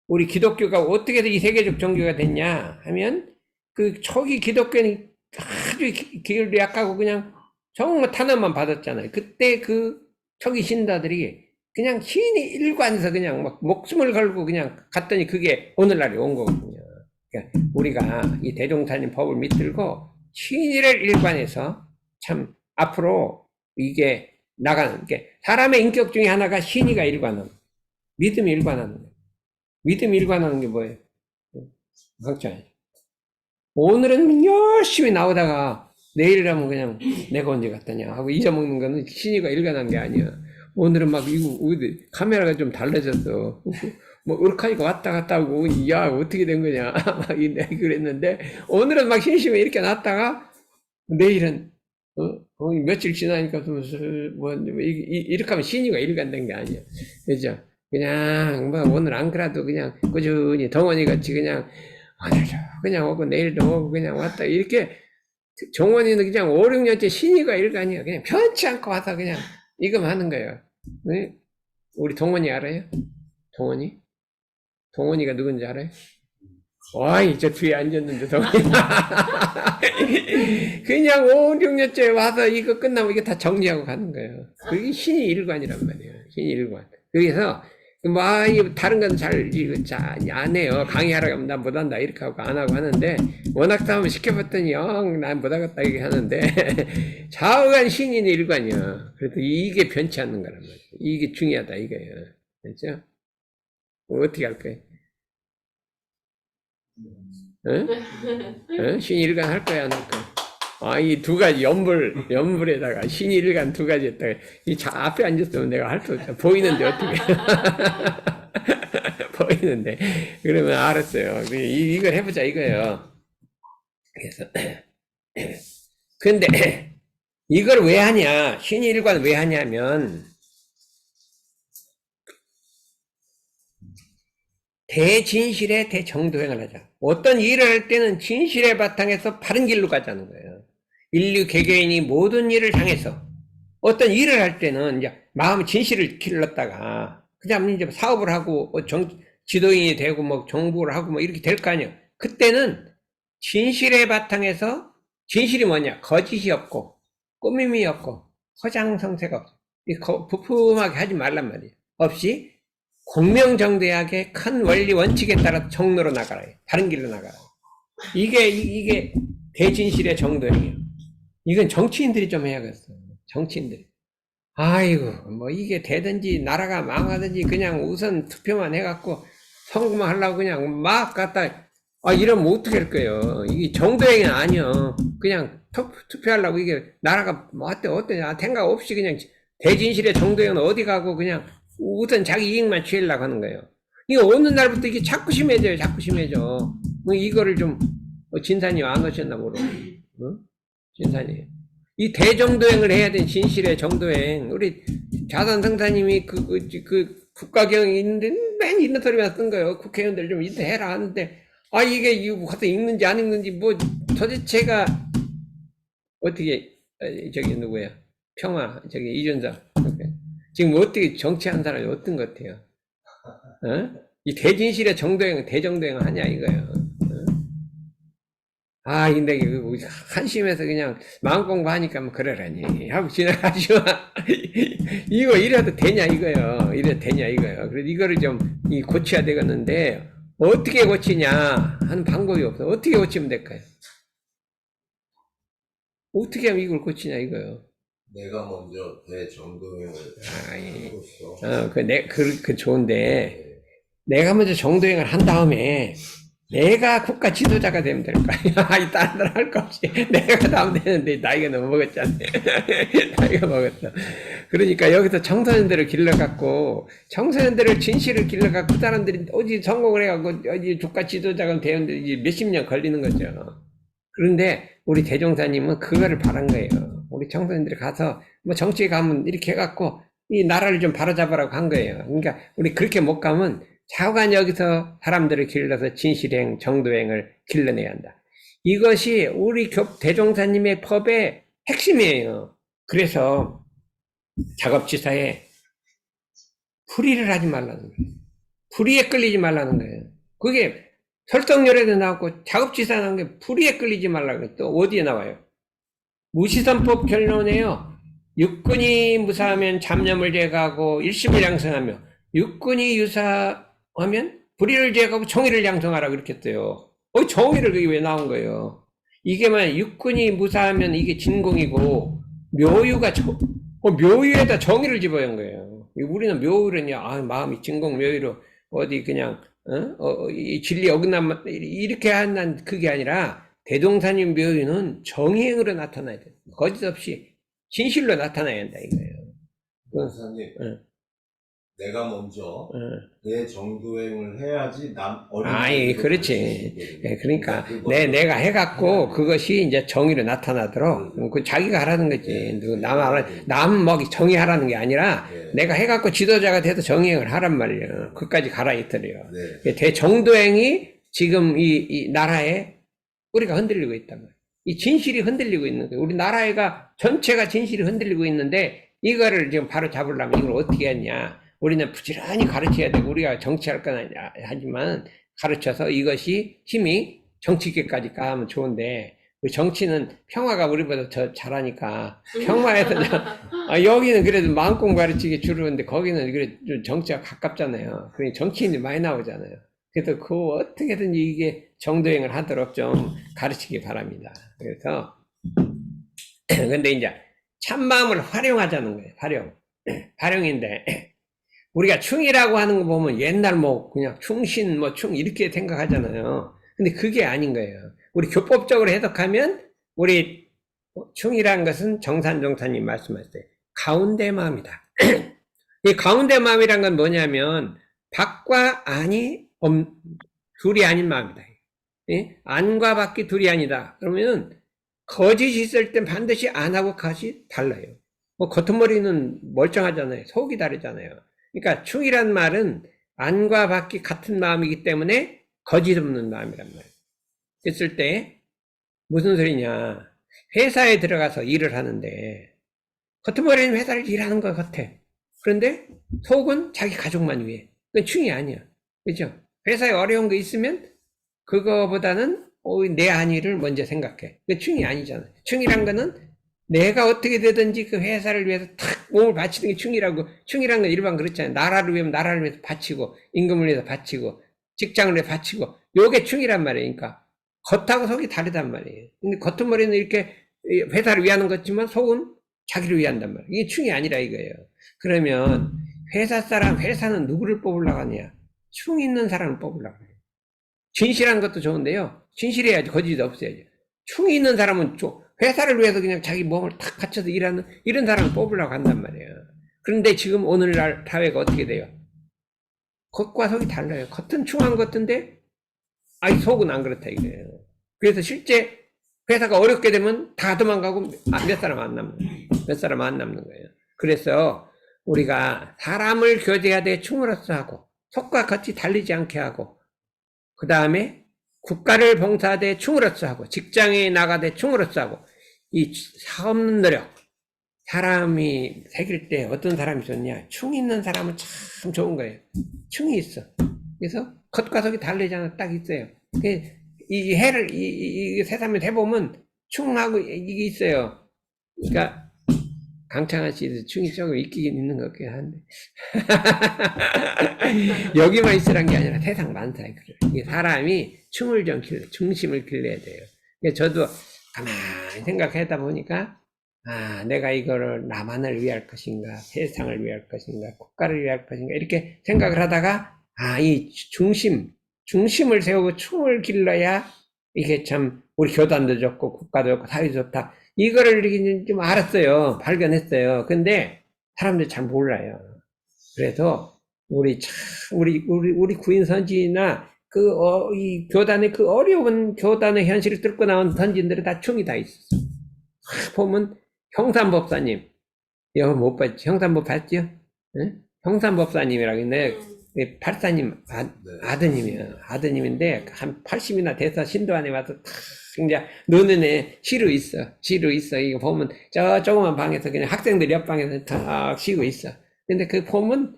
우리 기독교가 어떻게 해서 이 세계적 종교가 됐냐 하면 그 초기 기독교는 아주 기울이 약하고 그냥 정말 탄압만 받았잖아요. 그때 그 초기 신자들이 그냥 신이 일관해서 그냥 막 목숨을 걸고 그냥 갔더니 그게 오늘날에 온 거거든요. 그러니까 우리가 이 대종사님 법을 믿들고 신의를 일관해서 참 앞으로 이게 나가는 게 사람의 인격 중에 하나가 신의가 일관하는 믿음이 일관하는 거예요. 믿음이 일관하는 게 뭐예요? 걱정이죠. 오늘은 열심히 나오다가 내일이라면 그냥 내가 언제 갔다냐 하고 잊어먹는 거는 신의가 일관한 게 아니야. 오늘은 막 이거 카메라가 좀 달라졌어. 뭐 이렇게 왔다 갔다 하고 야 어떻게 된 거냐 막 그랬는데 오늘은 막 심심해 이렇게 놨다가 내일은 며칠 지나니까 뭐 이렇게 하면 신의가 일관된 게 아니야. 그죠? 그냥 뭐 오늘 안 그래도 그냥 꾸준히 덩어니 같이 그냥 오늘도 그냥 오고 내일도 오고 그냥 왔다 이렇게 종원이는 그냥 5, 6년째 신의가 일관이야. 그냥 편치 않고 와서 그냥 이거만 하는 거예요. 네? 우리 동원이 알아요? 동원이? 동원이가 누군지 알아요? 와이 저 뒤에 앉았는데 동원이 그냥 5, 6년째 와서 이거 끝나면 이거 다 정리하고 가는 거예요. 그게 신의 일관이란 말이에요. 신의 일관. 그래서 다른 건 잘 안 해요. 강의하라고 하면 난 못한다 이렇게 하고 안 하고 하는데 워낙 싸움을 시켜봤더니 난 못하겠다 이렇게 하는데 좌우간 신인 일관이야. 그래도 이게 변치 않는 거란 말이에요. 이게 중요하다 이거예요. 그렇죠? 어떻게 할까요? 신일관 할 거야 안 할 거야? 이 두 가지 연불에다가 신일관 두 가지 했다가 앞에 앉았으면 내가 할 수 없어. 보이는데 어떻게? 보이는데 그러면 알았어요. 이걸 해보자 이거예요. 그래서 근데 이걸 왜 하냐? 신일관 왜 하냐면 대진실에 대정도행을 하자. 어떤 일을 할 때는 진실의 바탕에서 바른 길로 가자는 거예요. 인류 개개인이 모든 일을 향해서 어떤 일을 할 때는 이제 마음 진실을 길렀다가 그냥 이제 사업을 하고 지도인이 되고 뭐 정부를 하고 뭐 이렇게 될 거 아니에요. 그때는 진실의 바탕에서 진실이 뭐냐? 거짓이 없고 꾸밈이 없고 허장성세가 없어. 부품하게 하지 말란 말이에요. 없이 공명정대하게 큰 원리 원칙에 따라 정로로 나가라. 다른 길로 나가라. 이게 대진실의 정도행이에요. 이건 정치인들이 좀 해야겠어. 정치인들이. 아이고 뭐 이게 되든지 나라가 망하든지 그냥 우선 투표만 해갖고 선거만 하려고 그냥 막 갖다 이러면 어떻게 할 거예요. 이게 정도행이 아니요. 그냥 투표하려고 이게 나라가 뭐 어떠냐 생각 없이 그냥 대진실의 정도행은 어디 가고 그냥 우선 자기 이익만 취하려고 하는 거예요. 이거 어느 날부터 이게 자꾸 심해져요. 자꾸 심해져. 뭐 이거를 좀 진산이 안 오셨나 모르고. 진산이. 이 대정도행을 해야 되는 진실의 정도행. 우리 자산성사님이 그 국가경이 있는데 맨 이런 소리만 쓴 거예요. 국회의원들 좀 인터해라 하는데 이게 이거 가서 읽는지 안 읽는지 뭐 도대체가 어떻게 저기 누구야? 평화 저기 이준석 지금 어떻게 정치하는 사람이 어떤 것 같아요? 이 대진실의 정도행, 대정도행을 하냐, 이거예요. 아, 근데 우리 한심해서 그냥 마음 공부하니까 뭐 그러라니 하고 지나가지만 이거 이래도 되냐 이거요. 이래도 되냐 이거요. 그래서 이거를 좀 고쳐야 되겠는데 어떻게 고치냐 하는 방법이 없어. 어떻게 고치면 될까요? 어떻게 하면 이걸 고치냐 이거요. 내가 먼저 대정도행을 함으로써 그 좋은데 내가 먼저 정도행을 한 다음에 내가 국가 지도자가 되면 될 거야. 이 다른 사람 할 거 없이 내가 다음 되는데 나이가 너무 먹었잖아. 나이가 먹었어. 그러니까 여기서 청소년들을 길러갖고 청소년들을 진실을 길러갖고 그 사람들이 어디 성공을 해갖고 어디 국가 지도자가 되는데 이제 몇십 년 걸리는 거죠. 그런데 우리 대종사님은 그거를 바란 거예요. 우리 청소년들이 가서 뭐 정치에 가면 이렇게 해갖고 이 나라를 좀 바로잡으라고 한 거예요. 그러니까 우리 그렇게 못 가면 좌우간 여기서 사람들을 길러서 진실행, 정도행을 길러내야 한다. 이것이 우리 대종사님의 법의 핵심이에요. 그래서 작업지사에 불의를 하지 말라는 거예요. 불의에 끌리지 말라는 거예요. 그게 설성열에도 나왔고 작업지사 나온 게 불의에 끌리지 말라는 거예요. 또 어디에 나와요? 무시선법 결론에요. 육군이 무사하면 잡념을 제거하고 일심을 양성하며 육군이 유사하면 불의를 제거하고 정의를 양성하라 그렇게 했어요. 정의를 그게 왜 나온 거예요? 이게만 육군이 무사하면 이게 진공이고 묘유가 묘유에다 정의를 집어연 거예요. 우리는 묘유는요, 마음이 진공 묘유로 어디 그냥 이 진리 어긋남 이렇게 한다는 그게 아니라 대종사님 묘유는 정의행으로 나타나야 돼. 거짓 없이 진실로 나타나야 한다 이거예요. 목사님, 내가 먼저 대정도행을 해야지 그렇지. 그러니까 내가 해갖고 그것이 이제 정의로 나타나도록 그 자기가 하라는 거지. 남 정의하라는 게 아니라 내가 해갖고 지도자가 돼서 정의행을 하란 말이에요. 그까지 가라 이틀이요. 대정도행이 지금 이 나라에 우리가 흔들리고 있단 말이에요. 이 진실이 흔들리고 있는 거예요. 우리 나라가 전체가 진실이 흔들리고 있는데 이거를 지금 바로 잡으려면 이걸 어떻게 했냐. 우리는 부지런히 가르쳐야 되고 우리가 정치할 건 아니야. 하지만 가르쳐서 이것이 힘이 정치계까지 가면 좋은데 정치는 평화가 우리보다 더 잘하니까 평화에서 여기는 그래도 마음공 가르치기 주로인데 거기는 그래 좀 정치가 가깝잖아요. 그러니 정치인이 많이 나오잖아요. 그래서 그 어떻게든 이게 정도행을 하도록 좀 가르치기 바랍니다. 그래서 근데 이제 참마음을 활용하자는 거예요. 활용인데 우리가 충이라고 하는 거 보면 옛날 그냥 충신 충 이렇게 생각하잖아요. 근데 그게 아닌 거예요. 우리 교법적으로 해석하면 우리 충이라는 것은 정산종사님 말씀하셨어요. 가운데 마음이다. 이 가운데 마음이란 건 뭐냐면 밖과 안이 둘이 아닌 마음이다. 안과 밖이 둘이 아니다. 그러면 거짓이 있을 땐 반드시 안하고 겉이 달라요. 겉머리는 멀쩡하잖아요. 속이 다르잖아요. 그러니까 충이란 말은 안과 밖이 같은 마음이기 때문에 거짓 없는 마음이란 말이에요. 그랬을 때 무슨 소리냐. 회사에 들어가서 일을 하는데 겉머리는 회사를 일하는 것 같아. 그런데 속은 자기 가족만 위해. 그건 충이 아니야. 그죠? 회사에 어려운 거 있으면 그거보다는 내 안위를 먼저 생각해. 그 충이 아니잖아. 충이란 거는 내가 어떻게 되든지 그 회사를 위해서 탁 몸을 바치는 게 충이라고. 충이란 건 일반 그렇잖아요. 나라를 위하면 나라를 위해서 바치고 임금을 위해서 바치고 직장을 위해서 바치고 요게 충이란 말이에요. 그러니까 겉하고 속이 다르단 말이에요. 근데 겉머리는 이렇게 회사를 위하는 거지만 속은 자기를 위한단 말이에요. 이게 충이 아니라 이거예요. 그러면 회사는 누구를 뽑으려고 하냐. 충 있는 사람을 뽑으려고 해요. 진실한 것도 좋은데요. 진실해야지 거짓이 없어야지. 충이 있는 사람은 회사를 위해서 그냥 자기 몸을 탁 바쳐서 일하는 이런 사람을 뽑으려고 한단 말이에요. 그런데 지금 오늘날 사회가 어떻게 돼요? 겉과 속이 달라요. 겉은 충한 것 같은데 속은 안 그렇다 이거예요. 그래서 실제 회사가 어렵게 되면 다 도망가고 몇 사람 안 남는 거예요. 그래서 우리가 사람을 교제하되 충으로써 하고 속과 겉이 달리지 않게 하고 그 다음에 국가를 봉사하되 충으로써 하고 직장에 나가되 충으로써 하고 이 사없는 노력 사람이 새길 때 어떤 사람이 좋냐. 충 있는 사람은 참 좋은 거예요. 충이 있어. 그래서 겉과 속이 다르잖아. 딱 있어요. 이 해를, 이 세상을 해보면 충하고 이게 있어요. 그러니까, 강창한 씨도 충이 조금 있긴 있는 것 같긴 한데. 여기만 있으란 게 아니라 세상 만사에 그래요. 이게 사람이 충을 좀 길러, 중심을 길러야 돼요. 저도 가만히 생각하다 보니까, 아, 내가 이거를 나만을 위할 것인가, 세상을 위할 것인가, 국가를 위할 것인가, 이렇게 생각을 하다가, 아, 이 중심을 세우고 충을 길러야 이게 참, 우리 교단도 좋고, 국가도 좋고, 사회도 좋다. 이거를 이렇게 좀 알았어요. 발견했어요. 근데 사람들이 잘 몰라요. 그래서 우리 구인 선지나 이 교단의 그 어려운 교단의 현실을 뚫고 나온 선진들은 다 충이 다 있었어. 보면 형산법사님, 여기 못 봤지? 형산법 봤죠? 응? 형산법사님이라고 있는데, 팔사님 아드님이에요. 아드님인데, 한 80이나 돼서 신도 안에 와서 탁, 이제, 눈에 시루 있어. 이거 보면, 저 조그만 방에서 그냥 학생들 옆방에서 탁 쉬고 있어. 근데 그 보면,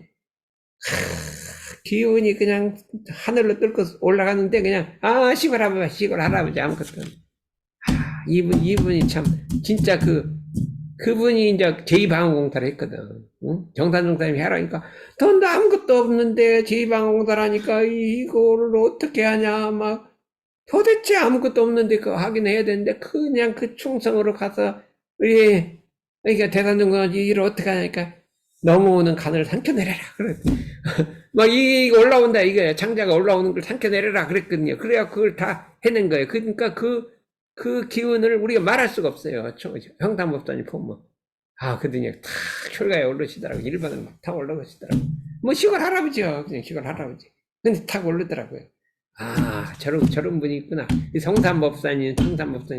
기운이 그냥 하늘로 뚫고 올라가는데, 그냥, 아, 시골 할아버지 아무것도 없네. 아, 이분이 참, 진짜 그분이 이제 제2방어공사를 했거든. 응? 정산종사님이 하라니까, 돈도 아무것도 없는데 제2방어공사라니까 이거를 어떻게 하냐, 막, 도대체 아무것도 없는데 그거 하긴 해야 되는데, 그냥 그 충성으로 가서, 그러니까 대산종사 일을 어떻게 하냐니까, 넘어오는 간을 삼켜내려라. 그래. 막 이거 올라온다, 이거야. 장자가 올라오는 걸 삼켜내려라. 그랬거든요. 그래야 그걸 다 해낸 거예요. 그러니까 그 기운을 우리가 말할 수가 없어요. 형담법사님 보면. 아, 그더니 탁 혈가에 오르시더라고. 일반을 막 탁 올라가시더라고. 뭐 시골 할아버지요. 그냥 시골 할아버지. 근데 탁 오르더라고요. 아, 저런 분이 있구나. 이 성산법사님,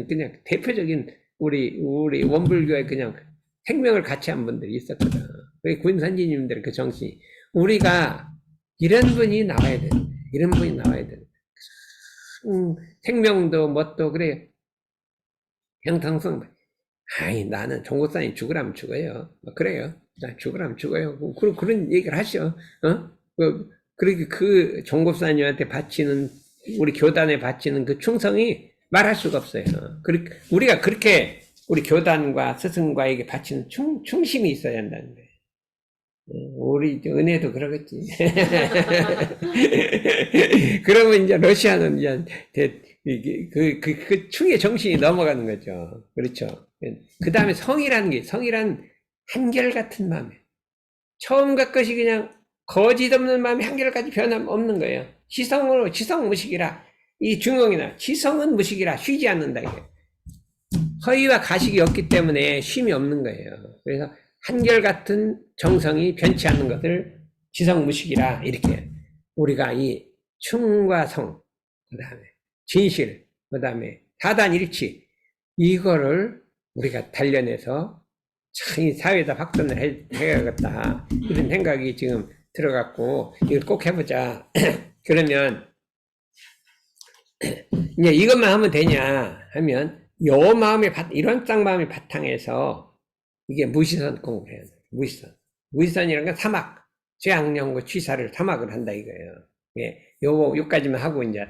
그냥 대표적인 우리 원불교의 그냥 생명을 같이 한 분들이 있었거든. 그 군선지님들 그 정신이. 우리가 이런 분이 나와야 돼. 이런 분이 나와야 돼. 생명도 뭣도 그래. 형탕성. 아이, 나는 종고사님 죽으라면 죽어요. 그래요. 나 죽으라면 죽어요. 그런 얘기를 하셔. 그렇게 그 종고사님한테 바치는, 우리 교단에 바치는 그 충성이 말할 수가 없어요. 우리가 그렇게 우리 교단과 스승과에게 바치는 충심이 있어야 한다는 거예요. 우리 은혜도 그러겠지. 그러면 이제 러시아는 이제 그 충의 정신이 넘어가는 거죠. 그렇죠. 그 다음에 성이란 한결같은 마음에. 처음과 끝이 그냥 거짓 없는 마음이 한결같이 변함 없는 거예요. 지성 무식이라. 이 중용이나 지성은 무식이라 쉬지 않는다. 이게. 허위와 가식이 없기 때문에 쉼이 없는 거예요. 그래서 한결같은 정성이 변치 않는 것을 지성무식이라 이렇게 우리가 이 충과 성, 그 다음에 진실, 그 다음에 다단일치 이거를 우리가 단련해서 참 이 사회에다 확산을 해야겠다 이런 생각이 지금 들어갔고 이걸 꼭 해보자. 그러면 이제 이것만 하면 되냐 하면 요 마음의 이런 쌍 마음의 바탕에서 이게 무시선 공부를 해야 돼요. 무시선이라는 건 사막, 죄악령고 취사를 사막을 한다 이거예요. 예, 요까지만 하고 이제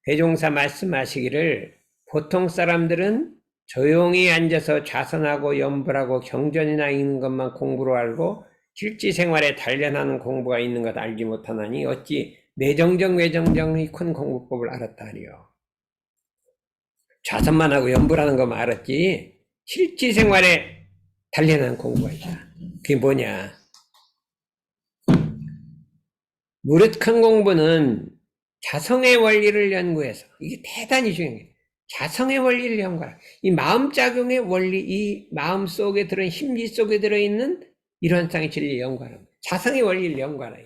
대종사 말씀하시기를 보통 사람들은 조용히 앉아서 좌선하고 염불하고 경전이나 읽는 것만 공부로 알고 실제 생활에 단련하는 공부가 있는 것 알지 못하나니 어찌 내정정외정정의 큰 공부법을 알았다 하리요. 좌선만 하고 염불하는 것만 알았지 실제 생활에 단련한 공부가 있다. 그게 뭐냐? 무릇 큰 공부는 자성의 원리를 연구해서 이게 대단히 중요한 거예요. 자성의 원리를 연구하라. 이 마음작용의 원리, 이 마음 속에 들어있는 심리 속에 들어있는 이론상의 진리를 연구하라. 자성의 원리를 연구하라.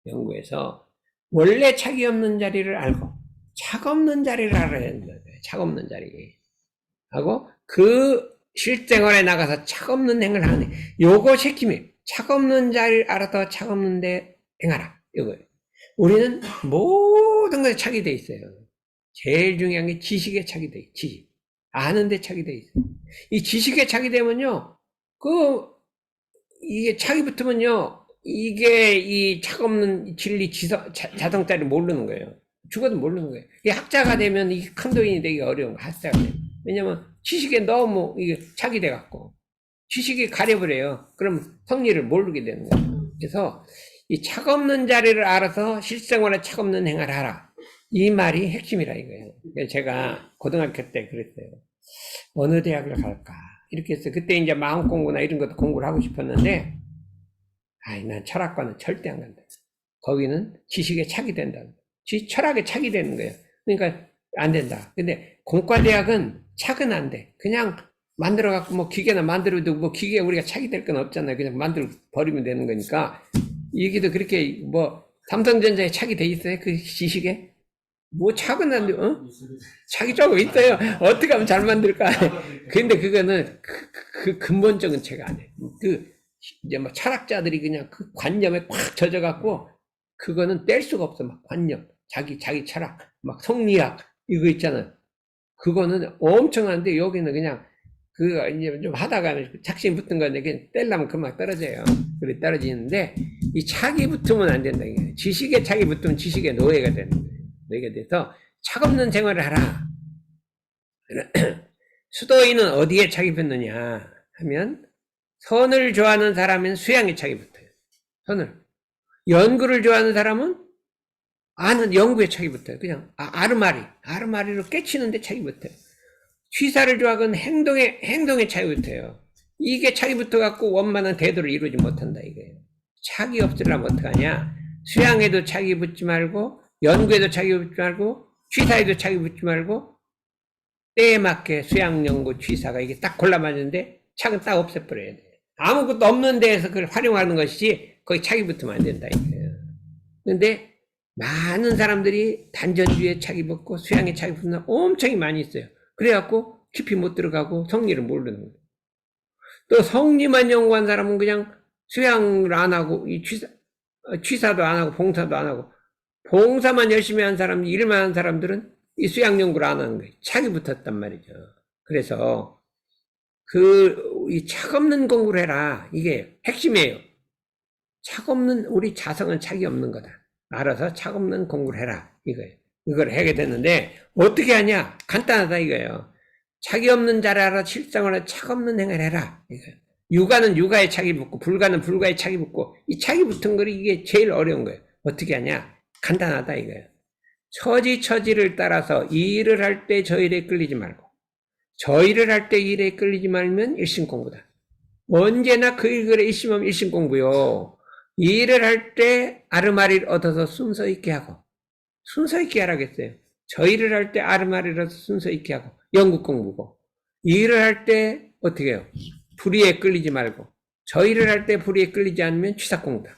연구해서 원래 착이 없는 자리를 알고 착 없는 자리를 알아야 된다. 착 없는 자리 하고 그 실생활에 나가서 착 없는 행을 하는 요거 시킴이 착 없는 자리를 알아서 착 없는데 행하라. 이거예요. 우리는 모든 것에 착이 돼 있어요. 제일 중요한 게 지식에 착이 돼 있어요. 지식. 아는데 착이 돼 있어요. 이 지식에 착이 되면요, 이게 착이 붙으면요, 이게 이 차없는 진리 자성자를 모르는 거예요. 죽어도 모르는 거예요. 이 학자가 되면 이 큰도인이 되기 어려운 거, 학자가 되면. 왜냐면 지식에 너무 이게 착이 돼갖고 지식이 가려버려요. 그럼 성리를 모르게 되는 거예요. 그래서 이 착없는 자리를 알아서 실생활에 착없는 행위를 하라. 이 말이 핵심이라 이거예요. 그래서 제가 고등학교 때 그랬어요. 어느 대학을 갈까? 이렇게 해서 그때 이제 마음 공부나 이런 것도 공부를 하고 싶었는데, 난 철학과는 절대 안 간다. 거기는 지식에 착이 된다. 철학에 착이 되는 거예요. 그러니까 안 된다. 근데 공과대학은 착은 안 돼. 그냥 만들어갖고 뭐 기계나 만들어도 뭐 기계에 우리가 착이 될 건 없잖아요. 그냥 만들어 버리면 되는 거니까. 여기도 그렇게 뭐 삼성전자에 착이 돼 있어요? 그 지식에? 뭐 착은 안 돼, 착이 조금 있어요. 어떻게 하면 잘 만들까? 근데 그거는 그 근본적인 착 안 해. 이제 뭐 철학자들이 그냥 그 관념에 꽉 젖어갖고 그거는 뗄 수가 없어. 막 관념, 자기 철학, 막 성리학 이거 있잖아요. 그거는 엄청난데 여기는 그냥 이제 좀 하다가 착신 붙은 건데 그냥 떼려면 금방 떨어져요. 그래 떨어지는데 이 착이 붙으면 안 된다. 이게 지식에 착이 붙으면 지식의 노예가 되는 거예요. 노예가 돼서 착 없는 생활을 하라. 수도인은 어디에 착이 붙느냐 하면 선을 좋아하는 사람은 수양에 착이 붙어요. 선을. 연구를 좋아하는 사람은 아는 연구에 착이 붙어요. 그냥 아르마리로 깨치는데 착이 붙어요. 취사를 좋아하건 행동에 착이 붙어요. 이게 착이 붙어갖고 원만한 대도를 이루지 못한다 이거예요. 착이 없으려면 어떡하냐? 수양에도 착이 붙지 말고 연구에도 착이 붙지 말고 취사에도 착이 붙지 말고 때에 맞게 수양, 연구, 취사가 이게 딱 골라맞는데 착은 딱 없애버려야 돼요. 아무것도 없는 데에서 그걸 활용하는 것이지 거기 착이 붙으면 안 된다 이거예요. 그런데 많은 사람들이 단전주의에 착이 붙고 수양에 착이 붙는 엄청 많이 있어요. 그래갖고 깊이 못 들어가고 성리를 모르는 거예요. 또 성리만 연구한 사람은 그냥 수양을 안 하고 취사도 안 하고 봉사도 안 하고 봉사만 열심히 한 사람, 일만 한 사람들은 이 수양 연구를 안 하는 거예요. 착이 붙었단 말이죠. 그래서 이 착 없는 공부를 해라. 이게 핵심이에요. 착 없는, 우리 자성은 착이 없는 거다. 알아서 착 없는 공부를 해라. 이거예요. 이걸 하게 됐는데, 어떻게 하냐? 간단하다 이거예요. 착이 없는 자를 알아 실생활에 착 없는 행위를 해라. 이거예요. 육아는 육아에 착이 붙고, 불가는 불가에 착이 붙고, 이 착이 붙은 거는 이게 제일 어려운 거예요. 어떻게 하냐? 간단하다 이거예요. 처지를 따라서 이 일을 할 때 저 일에 끌리지 말고, 저 일을 할 때 이 일에 끌리지 말면 일심공부다. 언제나 그 일에 일심하면 일심공부요. 이 일을 할 때 아르마리를 얻어서 순서 있게 하고, 순서 있게 하라겠어요. 저 일을 할 때 아르마리를 얻어서 순서 있게 하고, 연구공부고, 이 일을 할 때 어떻게 해요? 불의에 끌리지 말고, 저 일을 할 때 불의에 끌리지 않으면 취사공부다.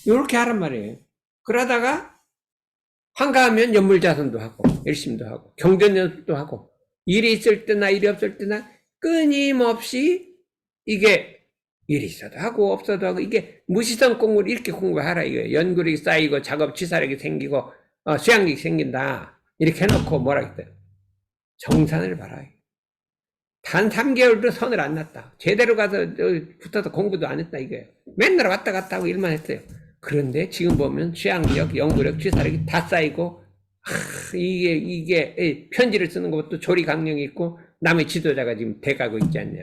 이렇게 하란 말이에요. 그러다가 한가하면 연물자선도 하고 열심도 하고 경전연습도 하고 일이 있을 때나 일이 없을 때나 끊임없이 이게 일이 있어도 하고 없어도 하고 이게 무시성 공부를 이렇게 공부하라 이거예요. 연구력이 쌓이고 작업 취사력이 생기고 수양력이 생긴다. 이렇게 해놓고 뭐라 했어요? 정산을 봐라. 단 3개월도 선을 안 났다. 제대로 가서 붙어서 공부도 안 했다 이거예요. 맨날 왔다 갔다 하고 일만 했어요. 그런데 지금 보면 수양력, 연구력, 취사력이 다 쌓이고 이게 편지를 쓰는 것도 조리 강령이 있고 남의 지도자가 지금 돼가고 있지 않냐.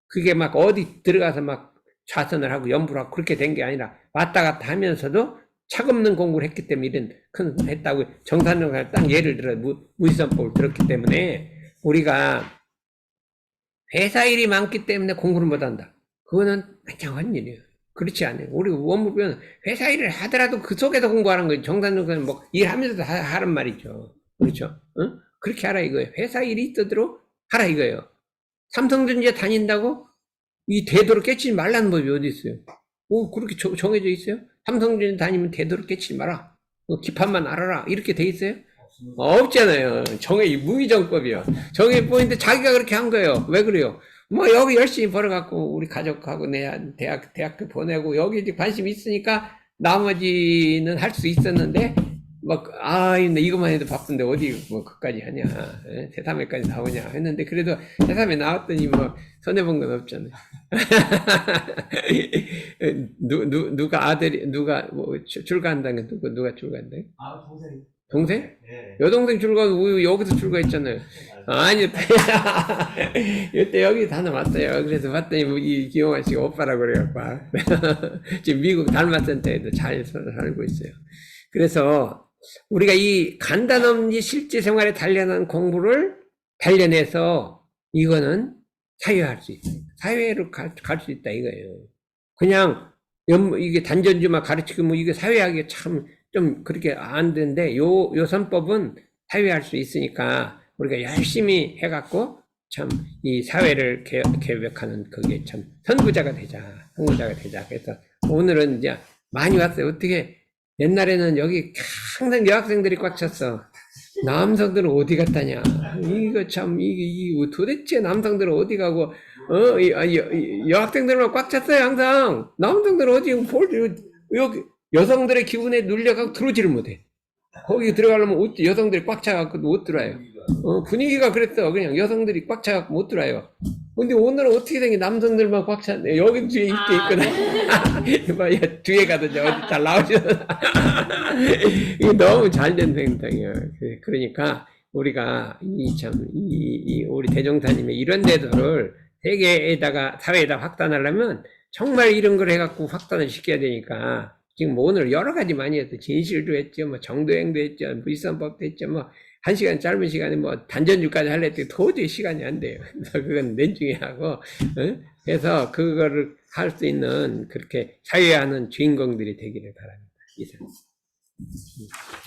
그게 막 어디 들어가서 막 좌선을 하고 연부를 하고 그렇게 된 게 아니라 왔다 갔다 하면서도 착 없는 공부를 했기 때문에 이런 큰 했다고 정산정사를 딱 예를 들어 무시선법을 들었기 때문에 우리가 회사 일이 많기 때문에 공부를 못한다. 그거는 굉장한 일이에요. 그렇지 않아요. 우리 원무비는 회사 일을 하더라도 그 속에서 공부하는 거예요. 정산정사는 뭐 일하면서도 하란 말이죠. 그렇죠? 응? 그렇게 하라 이거예요. 회사 일이 있도록 하라 이거예요. 삼성전자 다닌다고 이 대도를 깨치지 말라는 법이 어디 있어요? 그렇게 정해져 있어요? 삼성전자 다니면 대도를 깨치지 마라. 기판만 알아라. 이렇게 돼 있어요? 없잖아요. 무의정법이요. 정해보이는데 자기가 그렇게 한 거예요. 왜 그래요? 뭐 여기 열심히 벌어갖고 우리 가족하고 내 대학교 보내고 여기 관심 있으니까 나머지는 할 수 있었는데 막, 아, 이것만 해도 바쁜데 어디 뭐 그까지 하냐. 예? 세삼회까지 나오냐 했는데 그래도 세삼회 나왔더니 뭐 손해본 건 없잖아요. 누가 아들이, 누가 뭐 출가한다는 게 누가 출가한다? 아, 동생이. 동생? 네. 여동생 출가하고 여기서 출가했잖아요. 아니, 이때 여기 다 남았어요. 그래서 봤더니 이 기용환 씨가 오빠라고 그래갖고. 지금 미국 달마센터에도 잘 살고 있어요. 그래서 우리가 이 간단함이 실제 생활에 단련한 공부를 단련해서 이거는 사회화할 수 있어요. 사회로 갈 수 있다 이거예요. 그냥 이게 단전주만 가르치고 뭐 이게 사회하기 참 좀 그렇게 안 되는데 요 선법은 사회할 수 있으니까 우리가 열심히 해갖고 참 이 사회를 개혁하는 그게 참 선구자가 되자. 그래서 오늘은 이제 많이 왔어요. 어떻게 옛날에는 여기 항상 여학생들이 꽉 찼어. 남성들은 어디 갔다냐. 이거 참, 이게 도대체 남성들은 어디 가고, 여학생들만 꽉 찼어요, 항상. 남성들은 어디, 여기, 여성들의 기분에 눌려가고 들어오지를 못해. 거기 들어가려면 여성들이 꽉 차갖고 못 들어와요. 분위기가 그랬어. 그냥 여성들이 꽉 차갖고 못 들어와요. 근데 오늘은 어떻게 생긴 남성들만 꽉 찼네. 여기 뒤에 있거든. 봐, 뒤에 가든지 어디 잘 나오셔서. 이게 너무 잘된 행동이에요. 그러니까 우리가 우리 대종사님의 이런 데들을 세계에다가, 사회에다 확산하려면 정말 이런 걸 해갖고 확산을 시켜야 되니까 지금 뭐 오늘 여러 가지 많이 했어. 진실도 했죠. 뭐 정도행도 했죠. 물선법도 했죠. 뭐 1시간 짧은 시간에 뭐 단전주까지 하려 했더니 도저히 시간이 안 돼요. 그래서 그건 내중에 하고, 그래서 그거를 할 수 있는 그렇게 사회하는 주인공들이 되기를 바랍니다. 이상.